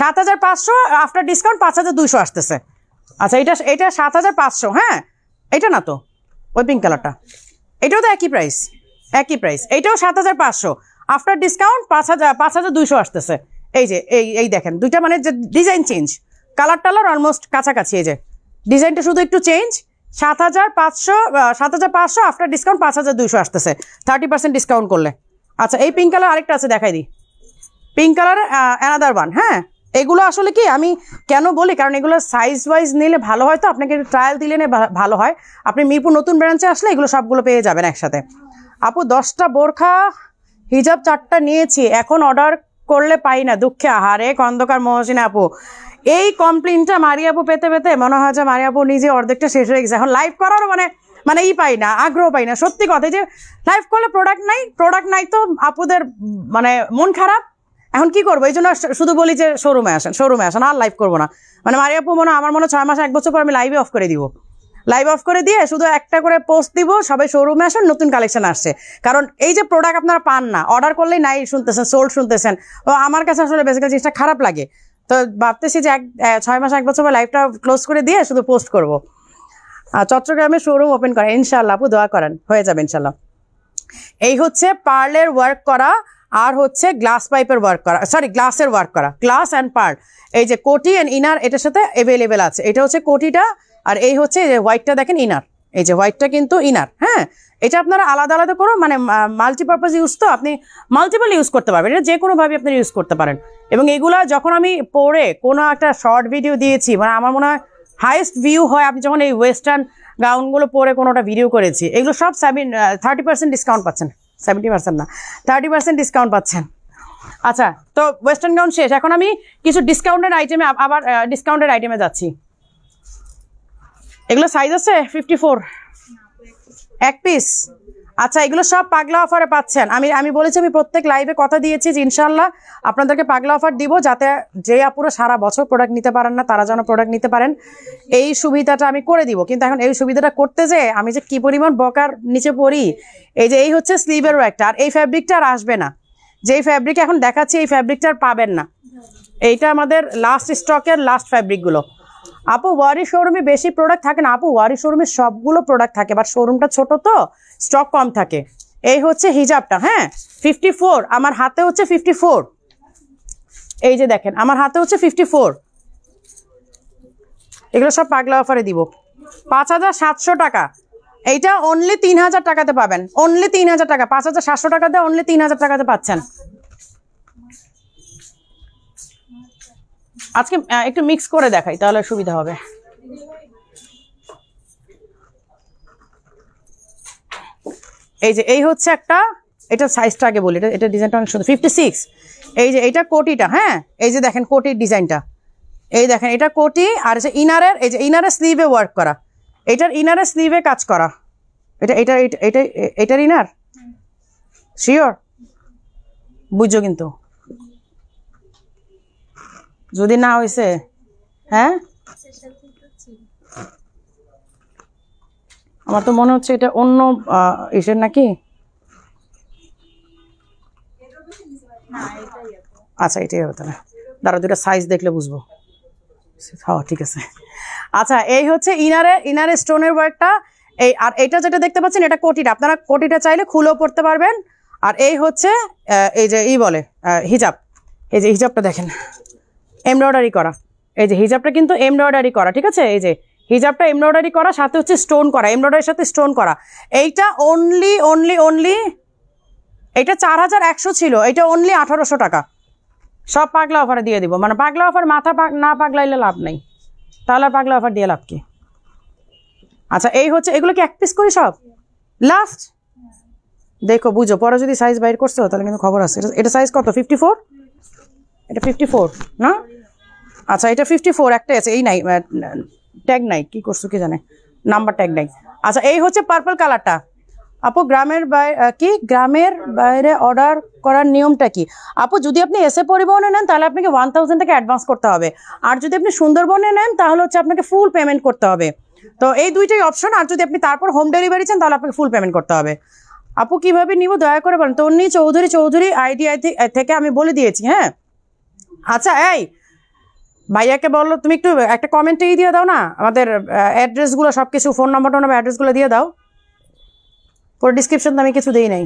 Speaker 1: 7,500, আফটার ডিসকাউন্ট 5,200 আসতেছে। আচ্ছা, এটা 7,500, হ্যাঁ এটা না তো ওই পিঙ্ক কালারটা, এটাও তো একই প্রাইস, এইটাও 7,500, আফটার ডিসকাউন্ট 5,200 আসতেছে। এই দেখেন দুইটা মানে যে ডিজাইন চেঞ্জ, কালার টালার অলমোস্ট কাছাকাছি, এই যে ডিজাইনটা শুধু একটু চেঞ্জ। 7,500 আফটার ডিসকাউন্ট 5,200 আসতেছে 30% ডিসকাউন্ট করলে। আচ্ছা, এই পিঙ্ক কালার আরেকটা আছে, দেখাই দিই, পিঙ্ক কালার অ্যানাদার ওয়ান। হ্যাঁ, এগুলো আসলে কি আমি কেন বলি, কারণ এগুলো সাইজ ওয়াইজ নিলে ভালো হয়, তো আপনাকে ট্রায়াল দিলে ভালো হয়। আপনি মিরপুর নতুন ব্রাঞ্চে আসলে এগুলো সবগুলো পেয়ে যাবেন একসাথে। আপু 10টা বোরখা হিজাব 4টা নিয়েছি, এখন অর্ডার করলে পাই না, দুঃখে আহারে খন্দকার মহসিনা আপু। এই কমপ্লেনটা মারিয়াপু পেতে পেতে মনে হয় যে মারিয়াপু নিজে অর্ধেকটা শেষ হয়ে গেছে, এখন লাইভ করার মানে পাই না, আগ্রহ পাই না। সত্যি কথা, যে লাইভ করলে প্রোডাক্ট নাই তো আপুদের মানে মন খারাপ। এখন কি করবো, এই জন্য শুধু বলি যে শোরুমে আসেন, আর লাইভ করবো না। মানে মারিয়াপু আমার মনে 6 মাস 1 বছর পর আমি লাইভে অফ করে দিব, লাইভ অফ করে দিয়ে শুধু একটা করে পোস্ট দিব, সবাই শোরুমে আসেন, নতুন কালেকশন আসছে। কারণ এই যে প্রোডাক্ট আপনারা পান না, অর্ডার করলেই নাই শুনতেছেন, সোল্ড শুনতেছেন, ও আমার কাছে আসলে বেসিক্যালি জিনিসটা খারাপ লাগে। তো ভাবতেছি যে 6 মাস 1 বছর পর লাইভটা ক্লোজ করে দিয়ে শুধু পোস্ট করব। চট্টগ্রামে শোরুম ওপেন করেন ইনশাল্লাহ, আপু দোয়া করেন, হয়ে যাবে ইনশাল্লাহ। এই হচ্ছে পার্লের ওয়ার্ক করা, আর হচ্ছে গ্লাস পাইপের ওয়ার্ক করা, সরি গ্লাসের ওয়ার্ক করা, গ্লাস অ্যান্ড পার্ল। এই যে কোটি অ্যান্ড ইনার এটার সাথে অ্যাভেলেবেল আছে। এটা হচ্ছে কোটিটা, আর এই হচ্ছে যে হোয়াইটটা দেখেন ইনার, এই যে হোয়াইটটা কিন্তু ইনার। হ্যাঁ, এটা আপনারা আলাদা আলাদা করো, মানে মাল্টিপারপাস ইউজ, তো আপনি মাল্টিপল ইউজ করতে পারবেন, এটা যে কোনোভাবে আপনি ইউজ করতে পারেন। এবং এগুলা যখন আমি পরে কোনো একটা শর্ট ভিডিও দিয়েছি, মানে আমার মনে হয় হাইয়েস্ট ভিউ হয় আপনি যখন এই ওয়েস্টার্ন গাউনগুলো পরে কোনোটা ভিডিও করেছি, এগুলো সব 30% ডিসকাউন্ট পাচ্ছেন, 70% না 30% ডিসকাউন্ট পাচ্ছেন। আচ্ছা, তো ওয়েস্টার্ন গাউন শেষ, এখন আমি কিছু ডিসকাউন্টেড আইটেমে আবার ডিসকাউন্টেড আইটেমে যাচ্ছি। এগুলো সাইজ আছে 54 এক পিস। আচ্ছা, এগুলো সব পাগলা অফারে পাচ্ছেন। আমি বলেছি, আমি প্রত্যেক লাইভে কথা দিয়েছি যে ইনশাল্লাহ আপনাদেরকে পাগলা অফার দিব, যাতে যে আপুরা সারা বছর প্রোডাক্ট নিতে পারেন না তারা যেন প্রোডাক্ট নিতে পারেন, এই সুবিধাটা আমি করে দিব। কিন্তু এখন এই সুবিধাটা করতে যে আমি যে কি পরিমাণ বকার নিচে পড়ি। এই হচ্ছে স্লিভের ওয়ার্কটা, আর এই ফ্যাব্রিকটা আর আসবে না, যেই ফ্যাব্রিক এখন দেখাচ্ছি এই ফ্যাব্রিকটা আর পাবেন না। এইটা আমাদের লাস্ট স্টকের লাস্ট ফ্যাব্রিকগুলো। আপু ওয়ারি শোরুমে বেশি প্রোডাক্ট থাকে না আপু, ওয়ারি শোরুমে সবগুলো প্রোডাক্ট থাকে, বাট শোরুমটা ছোট তো স্টক কম থাকে। এই হচ্ছে হিজাবটা, হ্যাঁ 54, আমার হাতে হচ্ছে 54, এই যে দেখেন আমার হাতে হচ্ছে 54। এগুলো সব পাগলা অফারে দিব। 5700 টাকা, এইটা অনলি 3000 টাকাতে পাবেন, অনলি 3000 টাকা। 5700 টাকা দিয়ে অনলি 3000 টাকাতে পাচ্ছেন। আজকে একটু মিক্স করে দেখাই তাহলে সুবিধা হবে। এই যে এই হচ্ছে একটা, এটা সাইজটা আগে বলি, এটা ডিজাইনটা অনেক সুন্দর 56। এই যে এটা কোটিটা, হ্যাঁ এই যে দেখেন কোটির ডিজাইনটা, এই দেখেন এটা কোটি, আর ইনারের, এই যে ইনারের স্লিভে ওয়ার্ক করা, এটার ইনারের স্লিভে কাজ করা, এটা এটা এটা এটার ইনার শিওর বুঝছো, কিন্তু যদি না হয়েছে, হ্যাঁ আমার তো মনে হচ্ছে এটা অন্য ইসের নাকি। আচ্ছা এটাই হতো না, দাঁড়া দুটা সাইজ দেখলে বুঝবো। হ্যাঁ ঠিক আছে। আচ্ছা এই হচ্ছে ইনারে স্টোনের ওয়ার্কটা, এই আর এটা যেটা দেখতে পাচ্ছেন এটা কোটিটা, আপনারা কোটিটা চাইলে খুলেও পড়তে পারবেন। আর এই হচ্ছে এই যে বলে হিজাব, এই যে হিজাবটা দেখেন এমব্রয়ডারি করা, এই যে হিজাবটা কিন্তু এমব্রয়ডারি করা, ঠিক আছে। এই যে হিজাবটা এমব্রয়ডারি করা, সাথে হচ্ছে স্টোন করা, এমব্রয়ডারির সাথে স্টোন করা। এইটা অনলি এটা 4100 ছিল, এটা অনলি 1800 টাকা। সব পাগলা অফারে দিয়ে দিব, মানে পাগলা অফার মাথা না পাগলাইলে লাভ নেই, তাহলে পাগলা অফার দিয়ে লাভ কি। আচ্ছা এই হচ্ছে, এগুলো কি এক পিস করি সব লাস্ট, দেখো বুঝো, পরে যদি সাইজ বাইর করছো তাহলে কিন্তু খবর আছে। এটা সাইজ কত 54, এটা 54 না, আচ্ছা এটা 54 একটা আছে, এই নাই ট্যাগ নাই, কি করছো কি জানে, নাম্বার ট্যাগ নাই। আচ্ছা এই হচ্ছে পার্পল কালারটা। আপু গ্রামের বাইরে অর্ডার করার নিয়মটা কি? আপু যদি আপনি এসে পরিবহনে নেন তাহলে আপনাকে 1000 টাকা অ্যাডভান্স করতে হবে, আর যদি আপনি সুন্দরবনে নেন তাহলে হচ্ছে আপনাকে ফুল পেমেন্ট করতে হবে। তো এই দুইটাই অপশন, আর যদি আপনি তারপর হোম ডেলিভারি চান তাহলে আপনাকে ফুল পেমেন্ট করতে হবে। আপু কিভাবে নিব দয়া করে বলেন। তন্নি চৌধুরী আইডিআই থেকে আমি বলে দিয়েছি, হ্যাঁ। আচ্ছা এই ভাইয়াকে বললো তুমি একটু একটা কমেন্টেই দিয়ে দাও না, আমাদের অ্যাড্রেসগুলো সব কিছু, ফোন নাম্বার অ্যাড্রেসগুলো দিয়ে দাও। পুরো ডিসক্রিপশন তো আমি কিছু দিই নাই।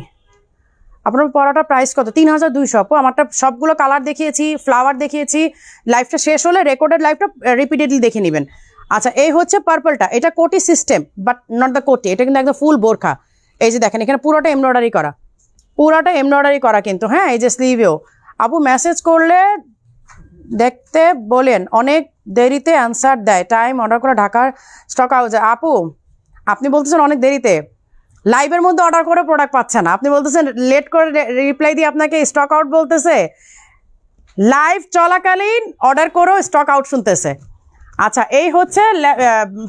Speaker 1: আপনার পড়াটা প্রাইস কত? 3200। আপু আমারটা সবগুলো কালার দেখিয়েছি, ফ্লাওয়ার দেখিয়েছি, লাইভটা শেষ হলে রেকর্ডেড লাইভটা রিপিটেডলি দেখে নেবেন। আচ্ছা এই হচ্ছে পার্পলটা, এটা কোটি সিস্টেম বাট নট দ্য কোটি, এটা কিন্তু একদম ফুল বোরখা। এই যে দেখেন এখানে পুরোটা এমব্রয়ডারি করা, কিন্তু হ্যাঁ এই যে স্লিভেও। আপু মেসেজ করলে দেখতে বলেন, অনেক দেরিতে অ্যান্সার দেয়, টাইম অর্ডার করে ঢাকার স্টক আউট যায়। আপু আপনি বলতেছেন অনেক দেরিতে, লাইভের মধ্যে অর্ডার করে প্রোডাক্ট পাচ্ছেন, আপনি বলতেছেন লেট করে রিপ্লাই দিয়ে আপনাকে স্টক আউট বলতেছে, লাইভ চলাকালীন অর্ডার করেও স্টক আউট শুনতেছে। আচ্ছা এই হচ্ছে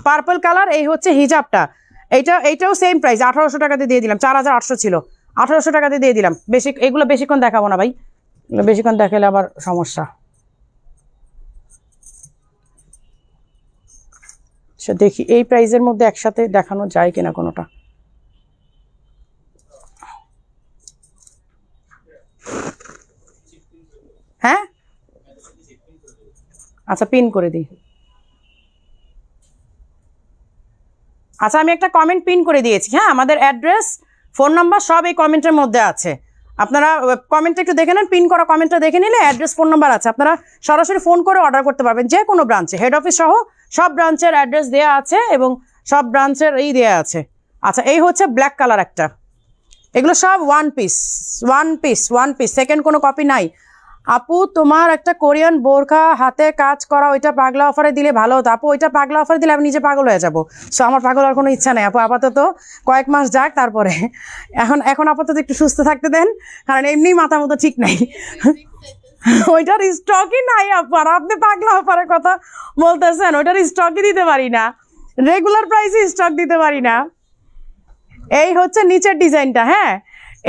Speaker 1: পার্পল কালার, এই হচ্ছে হিজাবটা, এইটাও সেম প্রাইস 1800 টাকাতে দিয়ে দিলাম, 4800 ছিল, 1800 টাকাতে দিয়ে দিলাম। এগুলো বেশিক্ষণ দেখাবো না ভাই, এগুলো বেশিক্ষণ দেখালে আবার সমস্যা। দেখি এই প্রাইসের মধ্যে একসাথে দেখানো যায় কিনা কোনোটা। হ্যাঁ আচ্ছা পিন করে দিই। আচ্ছা আমি একটা কমেন্ট পিন করে দিয়েছি, হ্যাঁ আমাদের অ্যাড্রেস ফোন নাম্বার সব এই কমেন্টের মধ্যে আছে, আপনারা কমেন্টটা একটু দেখে নেন, পিন করা কমেন্টটা দেখে নিলে অ্যাড্রেস ফোন নাম্বার আছে, আপনারা সরাসরি ফোন করে অর্ডার করতে পারবেন যে কোনো ব্রাঞ্চে, হেড অফিস সহ সব ব্রাঞ্চের অ্যাড্রেস দেওয়া আছে এবং সব ব্রাঞ্চের দেওয়া আছে। আচ্ছা এই হচ্ছে ব্ল্যাক কালার একটা, এগুলো সব ওয়ান পিস, সেকেন্ড কোনো কপি নাই। আপু তোমার একটা কোরিয়ান বোরখা হাতে কাজ করা, ওইটা পাগলা অফারে দিলে ভালো হতো। আপু ওইটা পাগলা অফারে দিলে আমি নিজে পাগল হয়ে যাবো, সো আমার পাগল হওয়ার কোনো ইচ্ছা নেই আপু, আপাতত কয়েক মাস যাক তারপরে, এখন আপাতত একটু সুস্থ থাকতে দেন, কারণ এমনি মাথা মতো ঠিক নাই, ওইটার স্টকই নাই আপু। আর আপনি পাগলা অফারের কথা বলতেছেন, ওইটার স্টকই দিতে পারি না, রেগুলার প্রাইসে স্টক দিতে পারি না। এই হচ্ছে নিচের ডিজাইনটা, হ্যাঁ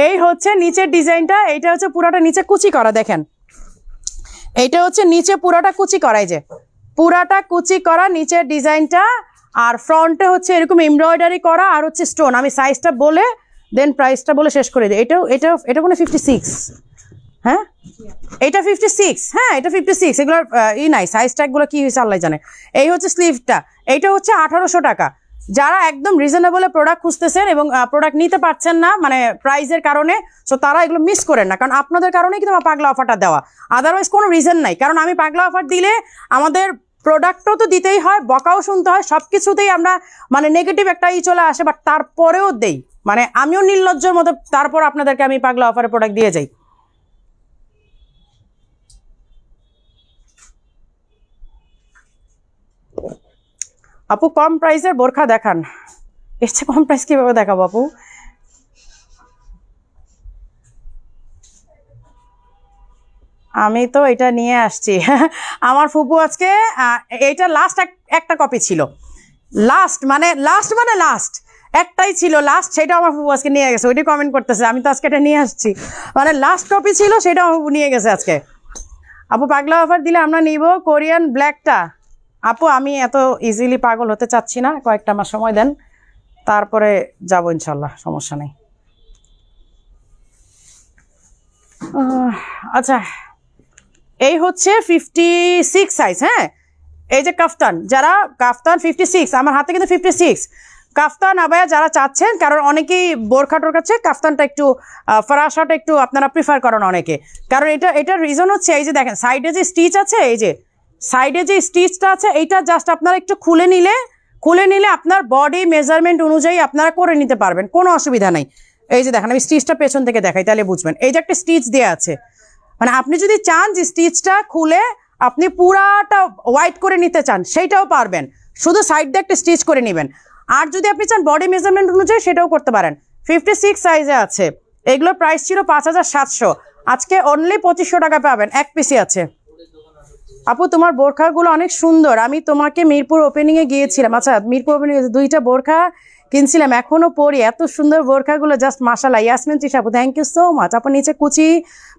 Speaker 1: এই হচ্ছে নিচের ডিজাইনটা, এইটা হচ্ছে পুরাটা নিচে কুচি করা, দেখেন এইটা হচ্ছে নিচে পুরাটা কুচি করা, এই যে পুরাটা কুচি করা নিচের ডিজাইনটা, আর ফ্রন্টে হচ্ছে এরকম এমব্রয়ডারি করা, আর হচ্ছে স্টোন। আমি সাইজটা বলে দেন প্রাইসটা বলে শেষ করে দিই। এটা কোনো 56, হ্যাঁ এটা 56, হ্যাঁ এটা 56, এগুলোর নাই সাইজ ট্যাগগুলো কি হয়েছে আল্লাহ জানে। এই হচ্ছে স্লিভটা, এইটা হচ্ছে 1800 টাকা। যারা একদম রিজনেবলে প্রোডাক্ট খুঁজতেছেন এবং প্রোডাক্ট নিতে পারছেন না মানে প্রাইসের কারণে, সো তারা এগুলো মিস করেন না, কারণ আপনাদের কারণেই কিন্তু আমার পাগলা অফারটা দেওয়া, আদারওয়াইজ কোনো রিজন নাই। কারণ আমি পাগলা অফার দিলে আমাদের প্রোডাক্টও তো দিতেই হয়, বকাও শুনতে হয়, সব কিছুতেই আমরা মানে নেগেটিভ একটা চলে আসে, বাট তারপরেও দেই, মানে আমিও নির্লজ্জের মতো তারপর আপনাদেরকে আমি পাগলা অফারে প্রোডাক্ট দিয়ে যাই। আপু কম প্রাইসের বোরখা দেখান। এর চেয়ে কম প্রাইস কিভাবে দেখাবো আপু? আমি তো এটা নিয়ে আসছি আমার ফুপু আজকে এইটা লাস্ট একটা কপি ছিল, লাস্ট মানে লাস্ট একটাই ছিল লাস্ট, সেটা আমার ফুপু আজকে নিয়ে গেছে, ওইটাই কমেন্ট করতেছে। আমি তো আজকে এটা নিয়ে আসছি, মানে লাস্ট কপি ছিল সেটা আমার ফুপু নিয়ে গেছে আজকে। আপু পাগলা অফার দিলে আমরা নিব কোরিয়ান ব্ল্যাকটা। আপু আমি এত ইজিলি পাগল হতে চাচ্ছি না, কয়েকটা মাস সময় দেন, তারপরে যাবো ইনশাল্লাহ, সমস্যা নেই। আচ্ছা এই হচ্ছে 56 সাইজ, হ্যাঁ এই যে কাফতান, যারা কাফতান 56, আমার হাতে কিন্তু 56 কাফতান আবায়া যারা চাচ্ছেন, কারণ অনেকেই বোরখা টোরকাচ্ছে, কাফতানটা একটু ফরাসাটা একটু আপনারা প্রিফার করেন অনেকে, কারণ এটার রিজন হচ্ছে এই যে দেখেন সাইডে যে স্টিচ আছে, এই যে সাইডে যে স্টিচটা আছে এইটা জাস্ট আপনারা একটু খুলে নিলে আপনার বডি মেজারমেন্ট অনুযায়ী আপনারা করে নিতে পারবেন, কোনো অসুবিধা নাই। এই যে দেখেন আমি স্টিচটা পেছন থেকে দেখাই তাহলে বুঝবেন, এই যে একটা স্টিচ দেওয়া আছে, মানে আপনি যদি চান যে স্টিচটা খুলে আপনি পুরাটা হোয়াইট করে নিতে চান সেইটাও পারবেন, শুধু সাইড দিয়ে একটা স্টিচ করে নেবেন। আর যদি আপনি চান বডি মেজারমেন্ট অনুযায়ী সেটাও করতে পারেন। 56 সাইজে আছে, এগুলোর প্রাইস ছিল 5700, আজকে অনলি 2500 টাকা পাবেন, এক পিসি আছে। আপু তোমার বোরখাগুলো অনেক সুন্দর, আমি তোমাকে মিরপুর ওপেনিংয়ে গিয়েছিলাম, আচ্ছা মিরপুর ওপেনিংয়ে 2টা বোরখা কিনছিলাম, এখনো পরি, এত সুন্দর বোরখাগুলো জাস্ট মাশাআল্লাহ। ইয়াসমিন তৃষা আপু থ্যাংক ইউ সো মাচ। আপু নিচে কুচি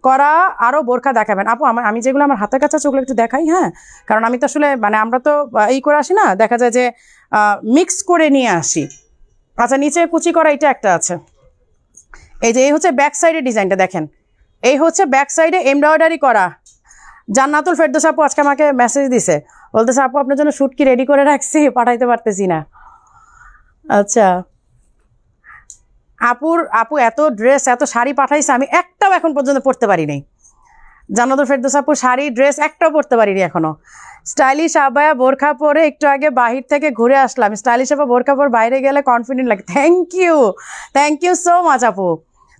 Speaker 1: করা আরও বোরখা দেখাবেন। আপু আমি যেগুলো আমার হাতের কাছে আছে ওগুলো একটু দেখাই, হ্যাঁ কারণ আমি তো আসলে মানে আমরা তো করে আসি না, দেখা যায় যে মিক্স করে নিয়ে আসি। আচ্ছা নিচে কুচি করা এটা একটা আছে, এই যে এই হচ্ছে ব্যাক সাইডের ডিজাইনটা দেখেন, এই হচ্ছে ব্যাক সাইডে এমব্রয়ডারি করা। জান্নাতুল ফেরদৌস আপু আজকে আমাকে মেসেজ দিছে, বলতেছে আপু আপনার জন্য শুট কি রেডি করে রাখছি, পাঠাইতে পারতেছি না। আচ্ছা আপু এত ড্রেস এত শাড়ি পাঠাইছে, আমি একটাও এখন পর্যন্ত পরতে পারি নাই। জান্নাতুল ফেরদৌস আপু শাড়ি ড্রেস একটাও পরতে পারিনি এখনো। স্টাইলিশ আবায়া বোরখা পরে একটু আগে বাহির থেকে ঘুরে আসলাম, স্টাইলিশ আপা বোরখা পরে বাইরে গেলে কনফিডেন্ট লাগে। থ্যাংক ইউ সো মাচ আপু,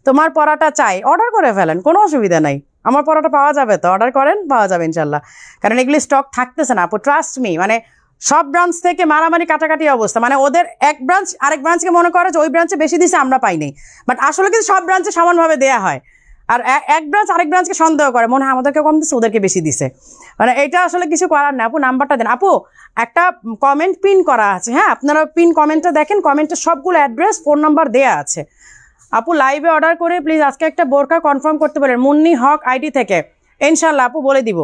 Speaker 1: তোমার পরাটা চাই, অর্ডার করে ফেলেন, কোনো অসুবিধা নাই, আমার পরাটা পাওয়া যাবে তো, অর্ডার করেন পাওয়া যাবে ইনশাল্লাহ, কারণ এগুলি স্টক থাকতেছে না আপু, ট্রাস্ট মি। মানে সব ব্রাঞ্চ থেকে মারামারি কাটাকাটি অবস্থা, মানে ওদের এক ব্রাঞ্চ আরেক ব্রাঞ্চকে মনে করে যে ওই ব্রাঞ্চে বেশি দিছে আমরা পাইনি, বাট আসলে কিন্তু সব ব্রাঞ্চে সমানভাবে দেয়া হয়, আর এক ব্রাঞ্চ আরেক ব্রাঞ্চকে সন্দেহ করে, মনে হয় আমাদেরকে কম দিচ্ছে ওদেরকে বেশি দিছে, মানে এটা আসলে কিছু করার না। আপু নাম্বারটা দেন। আপু একটা কমেন্ট পিন করা আছে, হ্যাঁ আপনারা পিন কমেন্টটা দেখেন, কমেন্টে সবগুলো অ্যাড্রেস ফোন নাম্বার দেয়া আছে। আপু লাইভে অর্ডার করে প্লিজ আজকে একটা বোরকা কনফার্ম করতে পারেন মুন্নি হক আইডি থেকে, ইনশাল্লাহ আপু বলে দিব,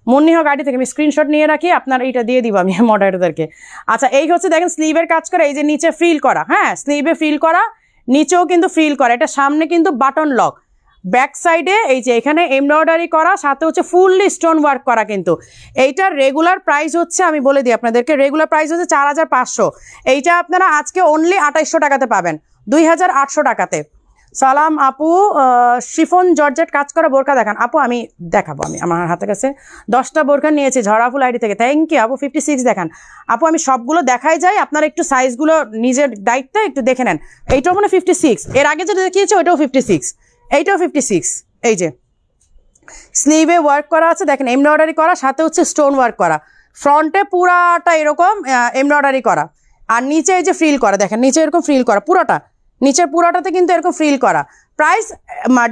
Speaker 1: মুন্নি হক আইডি থেকে আমি স্ক্রিনশট নিয়ে রাখি, আপনার এইটা দিয়ে দিব আমি মডারেটরদেরকে। আচ্ছা এই হচ্ছে দেখেন স্লিভের কাজ করা, এই যে নিচে ফ্রিল করা, হ্যাঁ স্লিভে ফ্রিল করা, নিচেও কিন্তু ফ্রিল করা, এটা সামনে কিন্তু বাটন লক, ব্যাক সাইডে এই যে এখানে এমব্রয়ডারি করা, সাথে হচ্ছে ফুললি স্টোন ওয়ার্ক করা। কিন্তু এইটার রেগুলার প্রাইস হচ্ছে, আমি বলে দিই আপনাদেরকে, রেগুলার প্রাইস হচ্ছে 4500, এইটা আপনারা আজকে অনলি 2800 টাকাতে পাবেন, 2800 টাকাতে। সালাম আপু শিফন জর্জেট কাজ করা বোরকা দেখান। আপু আমি দেখাবো, আমি আমার হাতের কাছে 10টা বোরকা নিয়েছি ঝরাফুল আইডি থেকে, থ্যাংক ইউ আপু। 56 দেখান। আপু আমি সবগুলো দেখাই যাই, আপনারা একটু সাইজগুলো নিজের দায়িত্বে একটু দেখে নেন। এইটাও মানে 56, এর আগে যেটা দেখিয়েছে ওইটাও 56, এইটাও 56, এই যে স্লিভে ওয়ার্ক করা আছে দেখেন, এমব্রয়ডারি করা, সাথে হচ্ছে স্টোন ওয়ার্ক করা, ফ্রন্টে পুরাটা এরকম এমব্রয়ডারি করা, আর নিচে এই যে ফ্রিল করা দেখেন, নিচে এরকম ফ্রিল করা পুরাটা, নিচের পুরাটাতে কিন্তু এরকম ফ্রিল করা। প্রাইস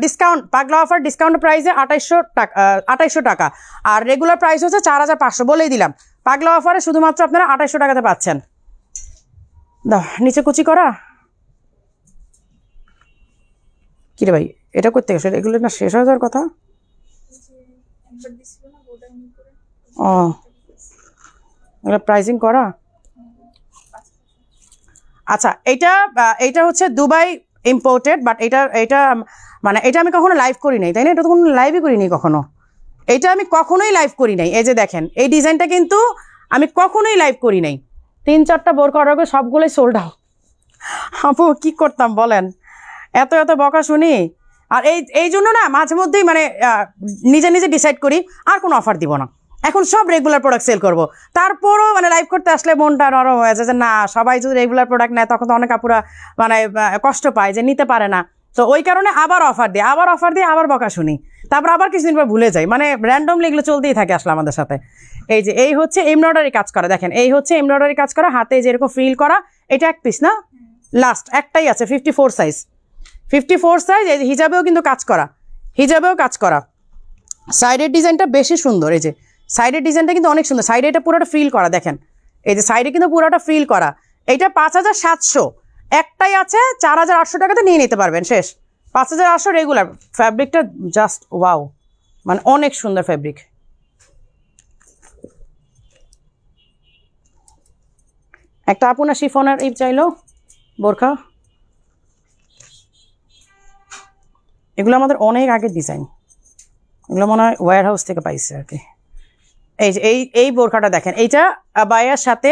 Speaker 1: ডিসকাউন্ট, পাগলা অফার ডিসকাউন্ট প্রাইসে 2800 টাকা, আর রেগুলার প্রাইস হচ্ছে 4500, বলেই দিলাম পাগলা অফারে শুধুমাত্র আপনারা 2800 টাকাতে পাচ্ছেন। দাও নিচে কুচি করা, কিরে ভাই এটা করতে গেছে, এগুলো না শেষ হয়ে যাওয়ার কথা। ও এগুলো প্রাইসিং করা, আচ্ছা এইটা হচ্ছে দুবাই ইম্পোর্টেড, বাট এটা মানে এটা আমি কখনো লাইভ করি নাই, তাই না? এটা তো কোনো লাইভই করিনি কখনো, এটা আমি কখনোই লাইভ করি নাই। এই যে দেখেন এই ডিজাইনটা কিন্তু আমি কখনোই লাইভ করি নাই। 3-4টা বোরকা অর্ডার করে সবগুলোই সোল্ড আউট। আপু কী করতাম বলেন, এত এত বকা শুনি। আর এই জন্য না মাঝে মধ্যেই মানে নিজে নিজে ডিসাইড করি আর কোনো অফার দিব না, এখন সব রেগুলার প্রোডাক্ট সেল করব। তারপরও মানে লাইভ করতে আসলে মনটা নরম হয়ে যায় যে না, সবাই যদি রেগুলার প্রোডাক্ট নেয় তখন তো অনেক আপুরা মানে কষ্ট পায় যে নিতে পারে না। তো ওই কারণে আবার অফার দিয়ে আবার বকা শুনি, তারপর আবার কিছুদিন পর ভুলে যাই, মানে র্যান্ডমলি এগুলো চলতেই থাকে আসলে আমাদের সাথে। এই যে এই হচ্ছে এমব্রয়ডারি কাজ করা, দেখেন এই হচ্ছে এমব্রয়ডারি কাজ করা, হাতে যেরকম ফ্রিল করা। এটা এক পিস না, লাস্ট একটাই আছে 54 সাইজ, 54 সাইজ। এই যে হিজাবেও কিন্তু কাজ করা, হিজাবেও কাজ করা। সাইডের ডিজাইনটা বেশি সুন্দর, এই যে সাইডের ডিজাইনটা কিন্তু অনেক সুন্দর। সাইডে এটা পুরোটা ফ্রিল করা, দেখেন এই যে সাইডে কিন্তু পুরোটা ফ্রিল করা। এইটা 5700, একটাই আছে 4800 টাকাতে নিয়ে নিতে পারবেন, শেষ। 5800 রেগুলার। ফ্যাব্রিকটা জাস্ট ওয়াও, মানে অনেক সুন্দর ফ্যাব্রিক। একটা আপনার শিফনের এই চাইলো বোরখা, এগুলো আমাদের অনেক আগের ডিজাইন, এগুলো মনে হয় ওয়্যার হাউস থেকে পাইছে আর কি। এই যে এই বোরখাটা দেখেন, এইটা আবায়ার সাথে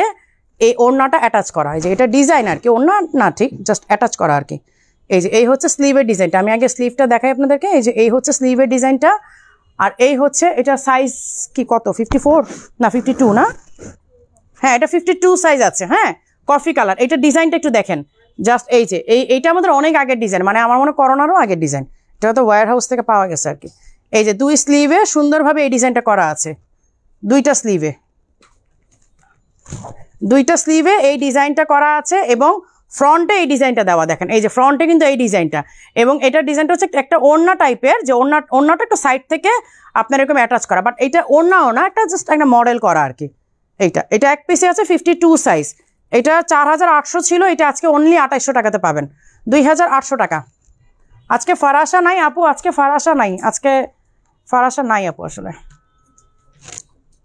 Speaker 1: এই ওড়নাটা অ্যাটাচ করা, এই যে এটা ডিজাইন আর কি, ওড়না না ঠিক জাস্ট অ্যাটাচ করা আর কি। এই যে এই হচ্ছে স্লিভের ডিজাইনটা, আমি আগে স্লিভটা দেখাই আপনাদেরকে। এই যে এই হচ্ছে স্লিভের ডিজাইনটা, আর এই হচ্ছে এটা সাইজ কি কত 54 না 52 না, হ্যাঁ এটা 52 সাইজ আছে, হ্যাঁ কফি কালার। এটা ডিজাইনটা একটু দেখেন জাস্ট, এই যে এইটা আমাদের অনেক আগের ডিজাইন, মানে আমার মনে করোনারও আগের ডিজাইন, এটা তো ওয়্যার হাউস থেকে পাওয়া গেছে আর কি। এই যে 2 স্লিভে সুন্দরভাবে এই ডিজাইনটা করা আছে, 2টা স্লিভে এই ডিজাইনটা করা আছে, এবং ফ্রন্টে এই ডিজাইনটা দেওয়া, দেখেন এই যে ফ্রন্টে কিন্তু এই ডিজাইনটা, এবং এটার ডিজাইনটা হচ্ছে একটা ওড়না টাইপের, যে ওড়নাটা একটু সাইড থেকে আপনার এরকম অ্যাটাচ করা, বাট এটা ওড়নাও না, একটা জাস্ট একটা মডেল করা আর কি। এটা এক পিসে আছে 52 সাইজ, এটা 4800 ছিল, এটা আজকে অনলি 2800 টাকাতে পাবেন, 2800 টাকা। আজকে ফারাসা নাই আপু, আজকে ফারাসা নাই আপু। আসলে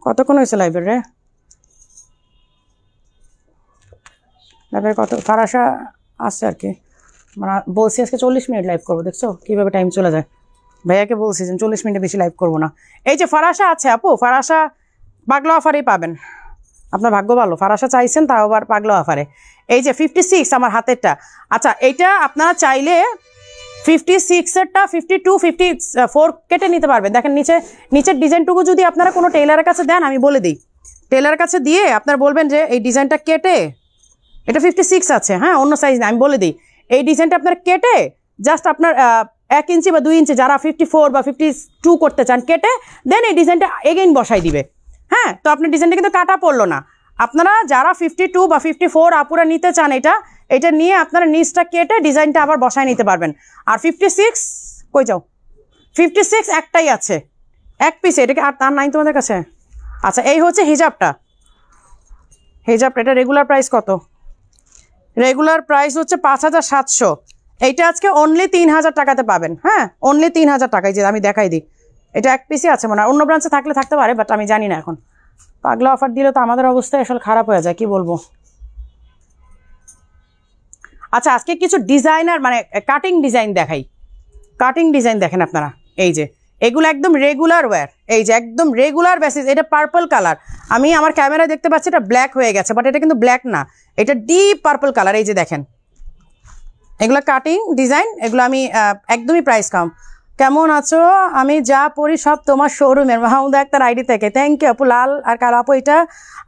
Speaker 1: কতক্ষণ হয়েছে লাইভের রে, লাইভের কত ফারাসা আসছে আর কি, মানে বলছি আজকে 40 মিনিট লাইভ করবো, দেখছো কীভাবে টাইম চলে যায়। ভাইয়াকে বলছি যে 40 মিনিটে বেশি লাইভ করবো না। এই যে ফারাসা আছে আপু, ফারাসা পাগলা অফারেই পাবেন, আপনার ভাগ্য ভালো, ফারাসা চাইছেন তাও আবার পাগলা অফারে। এই যে 56 আমার হাতেরটা, আচ্ছা এইটা আপনারা চাইলে 56-এরটা 52, 54 কেটে নিতে পারবেন। দেখেন নিচের ডিজাইনটুকু যদি আপনারা কোনো টেলারের কাছে দেন, আমি বলে দিই, টেলারের কাছে দিয়ে আপনার বলবেন যে এই ডিজাইনটা কেটে, এটা 56 আছে, হ্যাঁ অন্য সাইজ না, আমি বলে দিই এই ডিজাইনটা আপনার কেটে জাস্ট আপনার 1 ইঞ্চি বা 2 ইঞ্চি যারা 54 বা 52 করতে চান কেটে দেন এই ডিজাইনটা এগেইন বসাই দিবে। হ্যাঁ, তো আপনার ডিজাইনটা কিন্তু কাটা পড়লো না। আপনারা যারা 52 বা 54 আপুরা নিতে চান, এটা নিয়ে আপনারা নিচটা কেটে ডিজাইনটা আবার বসায় নিতে পারবেন। আর 56 কই যাও, 56 একটাই আছে, এক পিসে, এটাকে আর তার নাই তোমাদের কাছে? আচ্ছা এই হচ্ছে হিজাবটা, এটা রেগুলার প্রাইস কত? রেগুলার প্রাইস হচ্ছে 5700, এইটা আজকে অনলি 3000 টাকাতে পাবেন। হ্যাঁ অনলি 3000 টাকায়, যে আমি দেখাই দিই, এটা এক পিসই আছে মনে হয়, অন্য ব্রাঞ্চে থাকলে থাকতে পারে, বাট আমি জানি না। এখন পাগলা অফার দিলে তো আমাদের অবস্থা আসলে খারাপ হয়ে যায়, কি বলবো। আচ্ছা আজকে কিছু ডিজাইনার মানে কাটিং ডিজাইন দেখাই, কাটিং ডিজাইন দেখেন আপনারা, এই যে এগুলো একদম রেগুলার ওয়্যার, এই যে একদম রেগুলার বেসিস। এটা পার্পল কালার, আমি আমার ক্যামেরায় দেখতে পাচ্ছি এটা ব্ল্যাক হয়ে গেছে, বাট এটা কিন্তু ব্ল্যাক না, এটা ডিপ পার্পল কালার। এই যে দেখেন এগুলো কাটিং ডিজাইন, এগুলো আমি একদমই প্রাইস কম। কেমন আছো? আমি যা পড়ি সব তোমার শোরুমের, মাহমুদা আক্তার আইডি থেকে। থ্যাংক ইউ আপু। লাল আর কালো আপু এটা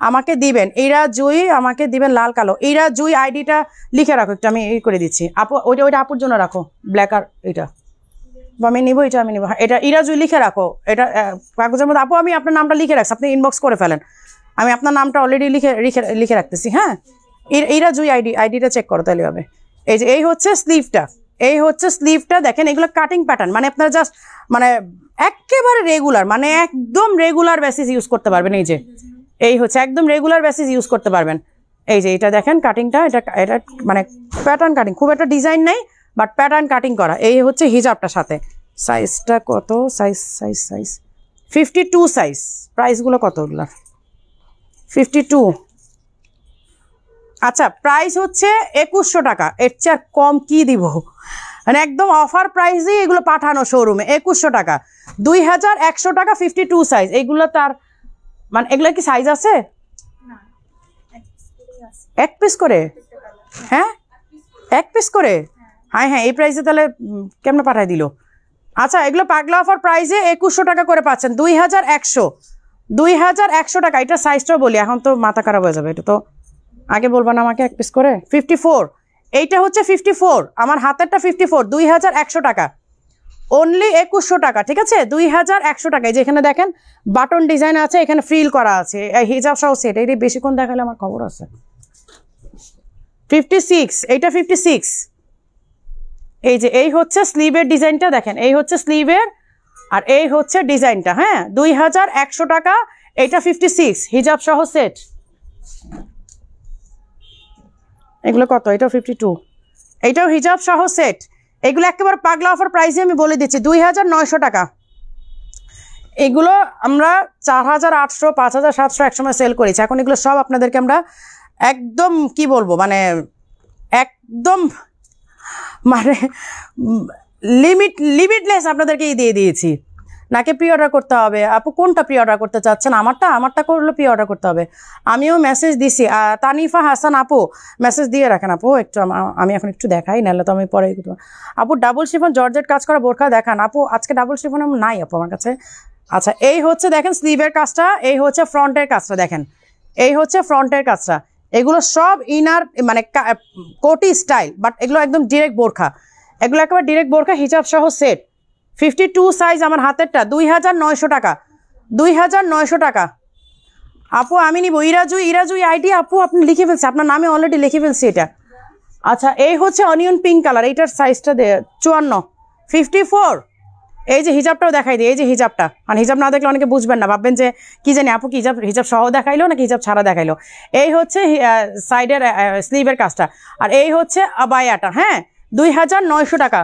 Speaker 1: আমাকে দিবেন, ইরা জুই আমাকে দিবেন লাল কালো। ইরা জুই আইডিটা লিখে রাখো একটু, আমি এই করে দিচ্ছি আপু, ওইটা আপুর জন্য রাখো, ব্ল্যাক আর এটা আমি নিবো, এটা আমি নিবো। এটা ইরা জুই লিখে রাখো, এটা কাগজের মধ্যে। আপু আমি আপনার নামটা লিখে রাখছি, আপনি ইনবক্স করে ফেলেন, আমি আপনার নামটা অলরেডি লিখে রাখতেছি। হ্যাঁ ইরা জুই আইডিটা চেক করো তাহলে হবে। এই যে এই হচ্ছে স্লিভটা, দেখেন এগুলো কাটিং প্যাটার্ন, মানে আপনারা জাস্ট মানে একেবারে রেগুলার, মানে একদম রেগুলার বেসিস ইউজ করতে পারবেন। এই হচ্ছে একদম রেগুলার বেসিস ইউজ করতে পারবেন। এই যে এটা দেখেন কাটিংটা, এটা মানে প্যাটার্ন কাটিং, খুব একটা ডিজাইন নাই বাট প্যাটার্ন কাটিং করা। এই হচ্ছে হিজাবটার সাথে। সাইজটা কত? Size 52 size. প্রাইসগুলো কত ওগুলার? 52 আচ্ছা প্রাইস হচ্ছে 2100 টাকা, এর চেয়ে কম কি দিব, মানে একদম অফার প্রাইসেই এগুলো পাঠানো শোরুমে 2100 টাকা, 2100 টাকা 52 সাইজ। এইগুলো তার মানে এগুলো কি সাইজ আছে? এক পিস করে? হ্যাঁ এক পিস করে? হ্যাঁ হ্যাঁ এই প্রাইসে তাহলে কেমন পাঠাই দিল? আচ্ছা এগুলো পাগলা অফার প্রাইসে 2100 টাকা করে পাচ্ছেন, 2100 টাকা। এটা সাইজটাও বলি, এখন তো মাথা খারাপ হয়ে যাবে, এটা তো আগে বলবো না আমাকে এক পিস করে। 54, এইটা হচ্ছে 54, আমার হাতেরটা 54, 2100 টাকা, অনলি 2100 টাকা, ঠিক আছে 2100 টাকা। এই যে এখানে দেখেন বাটন ডিজাইন আছে, এখানে ফ্রিল করা আছে, হিজাব সহ সেট। এই বেশিক্ষণ দেখালে আমার খবর আছে। 56, এইটা 56। এই যে এই হচ্ছে স্লিভের ডিজাইনটা দেখেন, এই হচ্ছে স্লিভের আর এই হচ্ছে ডিজাইনটা। হ্যাঁ 2100 টাকা, এইটা 56 হিজাব সহ সেট। এগুলো কত? এটাও 52, এইটাও হিজাব সহ সেট। এগুলো একেবারে পাগলা অফার প্রাইসে আমি বলে দিচ্ছি 2900 টাকা। এগুলো আমরা 4800 5700 একসময় সেল করেছি, এখন এগুলো সব আপনাদেরকে আমরা একদম কি বলবো মানে একদম মানে লিমিটলেস আপনাদেরকে দিয়ে দিয়েছি। নাকি প্রি অর্ডার করতে হবে আপু? কোনটা প্রি অর্ডার করতে চাচ্ছেন? আমারটা করলে প্রি অর্ডার করতে হবে। আমিও মেসেজ দিছি, তানিফা হাসান আপু মেসেজ দিয়ে রাখেন আপু একটু, আমি এখন একটু দেখাই, নাহলে তো আমি পরে। আপু ডাবল শিফন জর্জেট কাজ করা বোরখা দেখান আপু। আজকে ডাবল শিফন নাই আপু আমার কাছে। আচ্ছা এই হচ্ছে দেখেন স্লিভের কাজটা, এই হচ্ছে ফ্রন্টের কাজটা দেখেন, এই হচ্ছে ফ্রন্টের কাজটা। এগুলো সব ইনার মানে কোটি স্টাইল, বাট এগুলো একদম ডিরেক্ট বোরখা, এগুলো একেবারে ডিরেক্ট বোরখা হিজাব সহ সেট। 52 সাইজ আমার হাতেরটা, 2900 টাকা, 2900 টাকা। আপু আমি নিব ইরাজুই আইডি আপু, আপনি লিখে ফেলছি, আপনার নামে অলরেডি লিখে ফেলছি এটা। আচ্ছা এই হচ্ছে অনিয়ন পিঙ্ক কালার, এইটার সাইজটা 54, 54। এই যে হিজাবটাও দেখাই দিই, এই যে হিজাবটা, আর হিজাব না দেখলে অনেকে বুঝবেন না, ভাববেন যে কি জানি আপু কি হিজাব সহ দেখাইলো নাকি হিজাব ছাড়া দেখাইলো। এই হচ্ছে সাইডের স্লিভের কাজটা, আর এই হচ্ছে আবায়াটা। হ্যাঁ 2900 টাকা,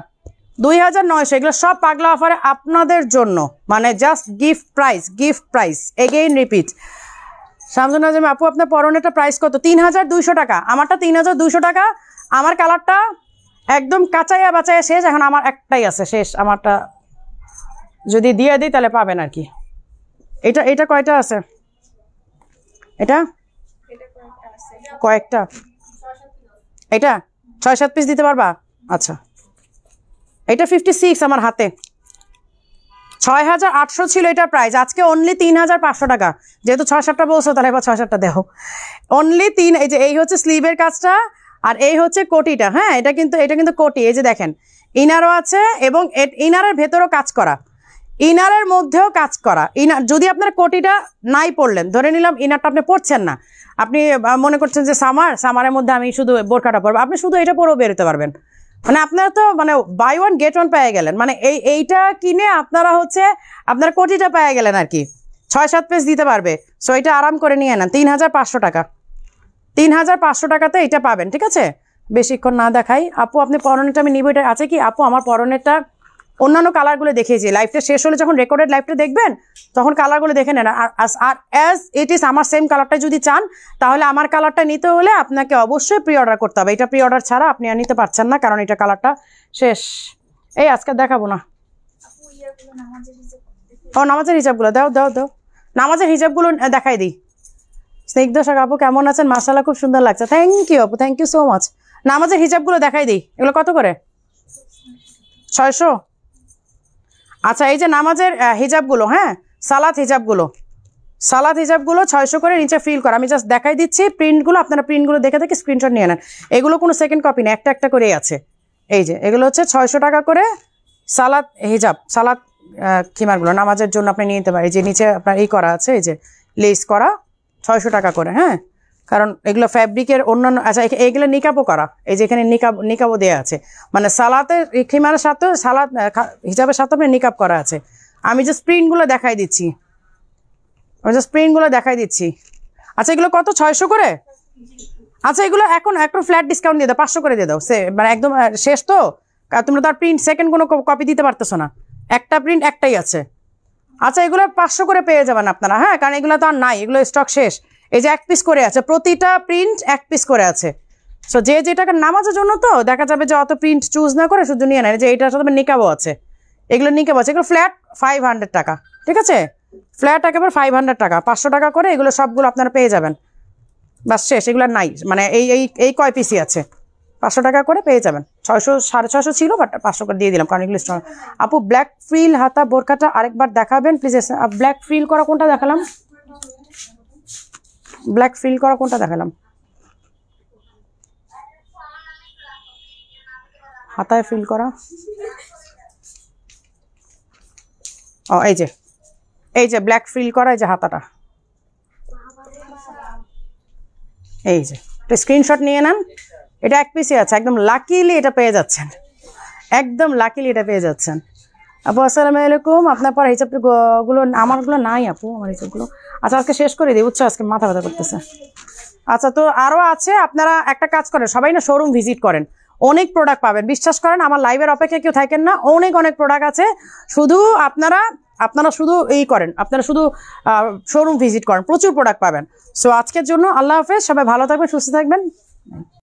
Speaker 1: 2900। এগুলো সব পাগলা অফারে আপনাদের জন্য, মানে just gift price again repeat. Shamsun Nazm আপু আপনার পরনেটা প্রাইস কত? 3200 টাকা, আমারটা 3200 টাকা। আমার কালারটা একদম কাঁচাইয়া বাঁচাইয়া শেষ, এখন আমার একটাই আছে শেষ, আমারটা যদি দিয়ে দিই তাহলে পাবেন আর কি। এটা কয়টা আছে? এটা কয়েকটা, এটা 6-7 পিস দিতে পারবা? আচ্ছা এটা 56 আমার হাতে, 6800 ছিল এটার প্রাইস, আজকে অনলি 3500 টাকা। যেহেতু 6-7টা বলছো তাহলে এবার 6-7টা দেখো, অনলি 3। এই যে এই হচ্ছে স্লিভের কাজটা, আর এই হচ্ছে কোটিটা। হ্যাঁ এটা কিন্তু কোটি, এই যে দেখেন ইনারও আছে এবং ইনারের ভেতরও কাজ করা, ইনারের মধ্যেও কাজ করা। ইনার যদি আপনার কোটিটা নাই পরলেন, ধরে নিলাম ইনারটা আপনি পরছেন না, আপনি মনে করছেন যে সামারের মধ্যে আমি শুধু বোরকাটা পরবো, আপনি শুধু এটা পরেও বেরোতে পারবেন। মানে আপনারা তো মানে বাই ওয়ান গেট ওয়ান পেয়ে গেলেন, মানে এইটা কিনে আপনারা হচ্ছে আপনার কোটিটা পেয়ে গেলেন আর কি, 6-7 পিস দিতে পারবে। সো এটা আরাম করে নিয়ে নেন, 3500 টাকা, 3500 টাকাতে এটা পাবেন, ঠিক আছে। বেশিক্ষণ না দেখাই আপু, আপনি পরনেরটা আমি নিব, এটা আছে কি আপু? আমার পরনেরটা অন্যান্য কালারগুলো দেখিয়েছি, লাইভটা শেষ হলে যখন রেকর্ডেড লাইভটা দেখবেন তখন কালারগুলো দেখে নেন। আর অ্যাজ ইট ইজ আমার সেম কালারটা যদি চান, তাহলে আমার কালারটা নিতে হলে আপনাকে অবশ্যই প্রি অর্ডার করতে হবে। এটা প্রি অর্ডার ছাড়া আপনি আর নিতে পারছেন না, কারণ এটা কালারটা শেষ। এই আজকে দেখাবো না। ও নামাজের হিজাবগুলো দাও, নামাজের হিজাবগুলো দেখাই দিই। স্নিগ্ধ শাক আপু কেমন আছেন? মাশাআল্লাহ খুব সুন্দর লাগছে, থ্যাংক ইউ আপু, থ্যাংক ইউ সো মাচ। নামাজের হিজাবগুলো দেখাই দিই, এগুলো কত করে? 600। আচ্ছা এই যে নামাজের হিজাবগুলো, হ্যাঁ সালাত হিজাবগুলো 600 করে, নিচে ফিল করা। আমি জাস্ট দেখাই দিচ্ছি প্রিন্টগুলো, আপনারা প্রিন্টগুলো দেখে স্ক্রিনশট নিয়ে নেন। এগুলো কোনো সেকেন্ড কপি না, একটা করেই আছে। এই যে এগুলো হচ্ছে 600 টাকা করে সালাত হিজাব, সালাত খিমারগুলো নামাজের জন্য আপনি নিয়ে নিতে পারেন। এই যে নিচে আপনার এই করা আছে, এই যে লেস করা, 600 টাকা করে। হ্যাঁ কারণ এগুলো ফ্যাব্রিকের অন্যান্য। আচ্ছা এইগুলো নিকাবও করা, এই যে এখানে নিকাবও দেওয়া আছে, মানে সালাতের খিমারের সাথে সালাত হিজাবের সাথে আপনার নিকাব করা আছে। আমি যে প্রিন্টগুলো দেখাই দিচ্ছি, আচ্ছা এগুলো কত? 600 করে। আচ্ছা এগুলো এখন একটু ফ্ল্যাট ডিসকাউন্ট দিয়ে দাও, 500 করে দিয়ে দাও, মানে একদম শেষ তো, তোমরা তার প্রিন্ট সেকেন্ড কোনো কপি দিতে পারতেছো না, একটা প্রিন্ট একটাই আছে। আচ্ছা এগুলো 500 করে পেয়ে যাবেন আপনারা, হ্যাঁ কারণ এগুলো তো আর নাই, এগুলো স্টক শেষ। এই যে 1 পিস করে আছে, প্রতিটা প্রিন্ট 1 পিস করে আছে। সো যে যেটাকে নামাজের জন্য তো দেখা যাবে যে অত প্রিন্ট চুজ না করে শুধু নিয়ে নেয়। যে এইটার সাথে নিকাবও আছে, এগুলো নিকাব আছে, এগুলো ফ্ল্যাট 500 টাকা, ঠিক আছে? ফ্ল্যাট একেবারে 500 টাকা, 500 টাকা করে এগুলো সবগুলো আপনারা পেয়ে যাবেন। বাস শেষ, এগুলো নাই, মানে এই এই এই কয় পিসই আছে, 500 টাকা করে পেয়ে যাবেন। 600 650 ছিল, বাট 500 করে দিয়ে দিলাম কারণ এগুলো স্ট্রং। আপু ব্ল্যাক ফ্রিল হাতা বোরকাটা আরেকবার দেখাবেন প্লিজ। ব্ল্যাক ফ্রিল করা কোনটা দেখালাম? ব্ল্যাক ফ্রিল করা কোনটা দেখালাম? হাতায় ফ্রিল করা, ও এই যে ব্ল্যাক ফ্রিল করা, এই যে হাতাটা, এই যে একটা স্ক্রিনশট নিয়ে নেন। এটা 1 পিসে আছে, একদম লাকিলি এটা পেয়ে যাচ্ছেন, একদম লাকিলি এটা পেয়ে যাচ্ছেন। আপু আসসালামু আলাইকুম, আপনার পর হিসাবগুলো আমারগুলো নাই আপু, আমার হিসাবগুলো। আচ্ছা আজকে শেষ করে দিই, বুঝছো, আজকে মাথা ব্যথা করতেছে। আচ্ছা তো আরও আছে, আপনারা একটা কাজ করেন, সবাই না শোরুম ভিজিট করেন, অনেক প্রোডাক্ট পাবেন, বিশ্বাস করেন, আমার লাইভের অপেক্ষায় কেউ থাকেন না, অনেক অনেক প্রোডাক্ট আছে। শুধু আপনারা শুধু করেন, আপনারা শুধু শোরুম ভিজিট করেন, প্রচুর প্রোডাক্ট পাবেন। সো আজকের জন্য আল্লাহ হাফেজ, সবাই ভালো থাকবেন, সুস্থ থাকবেন।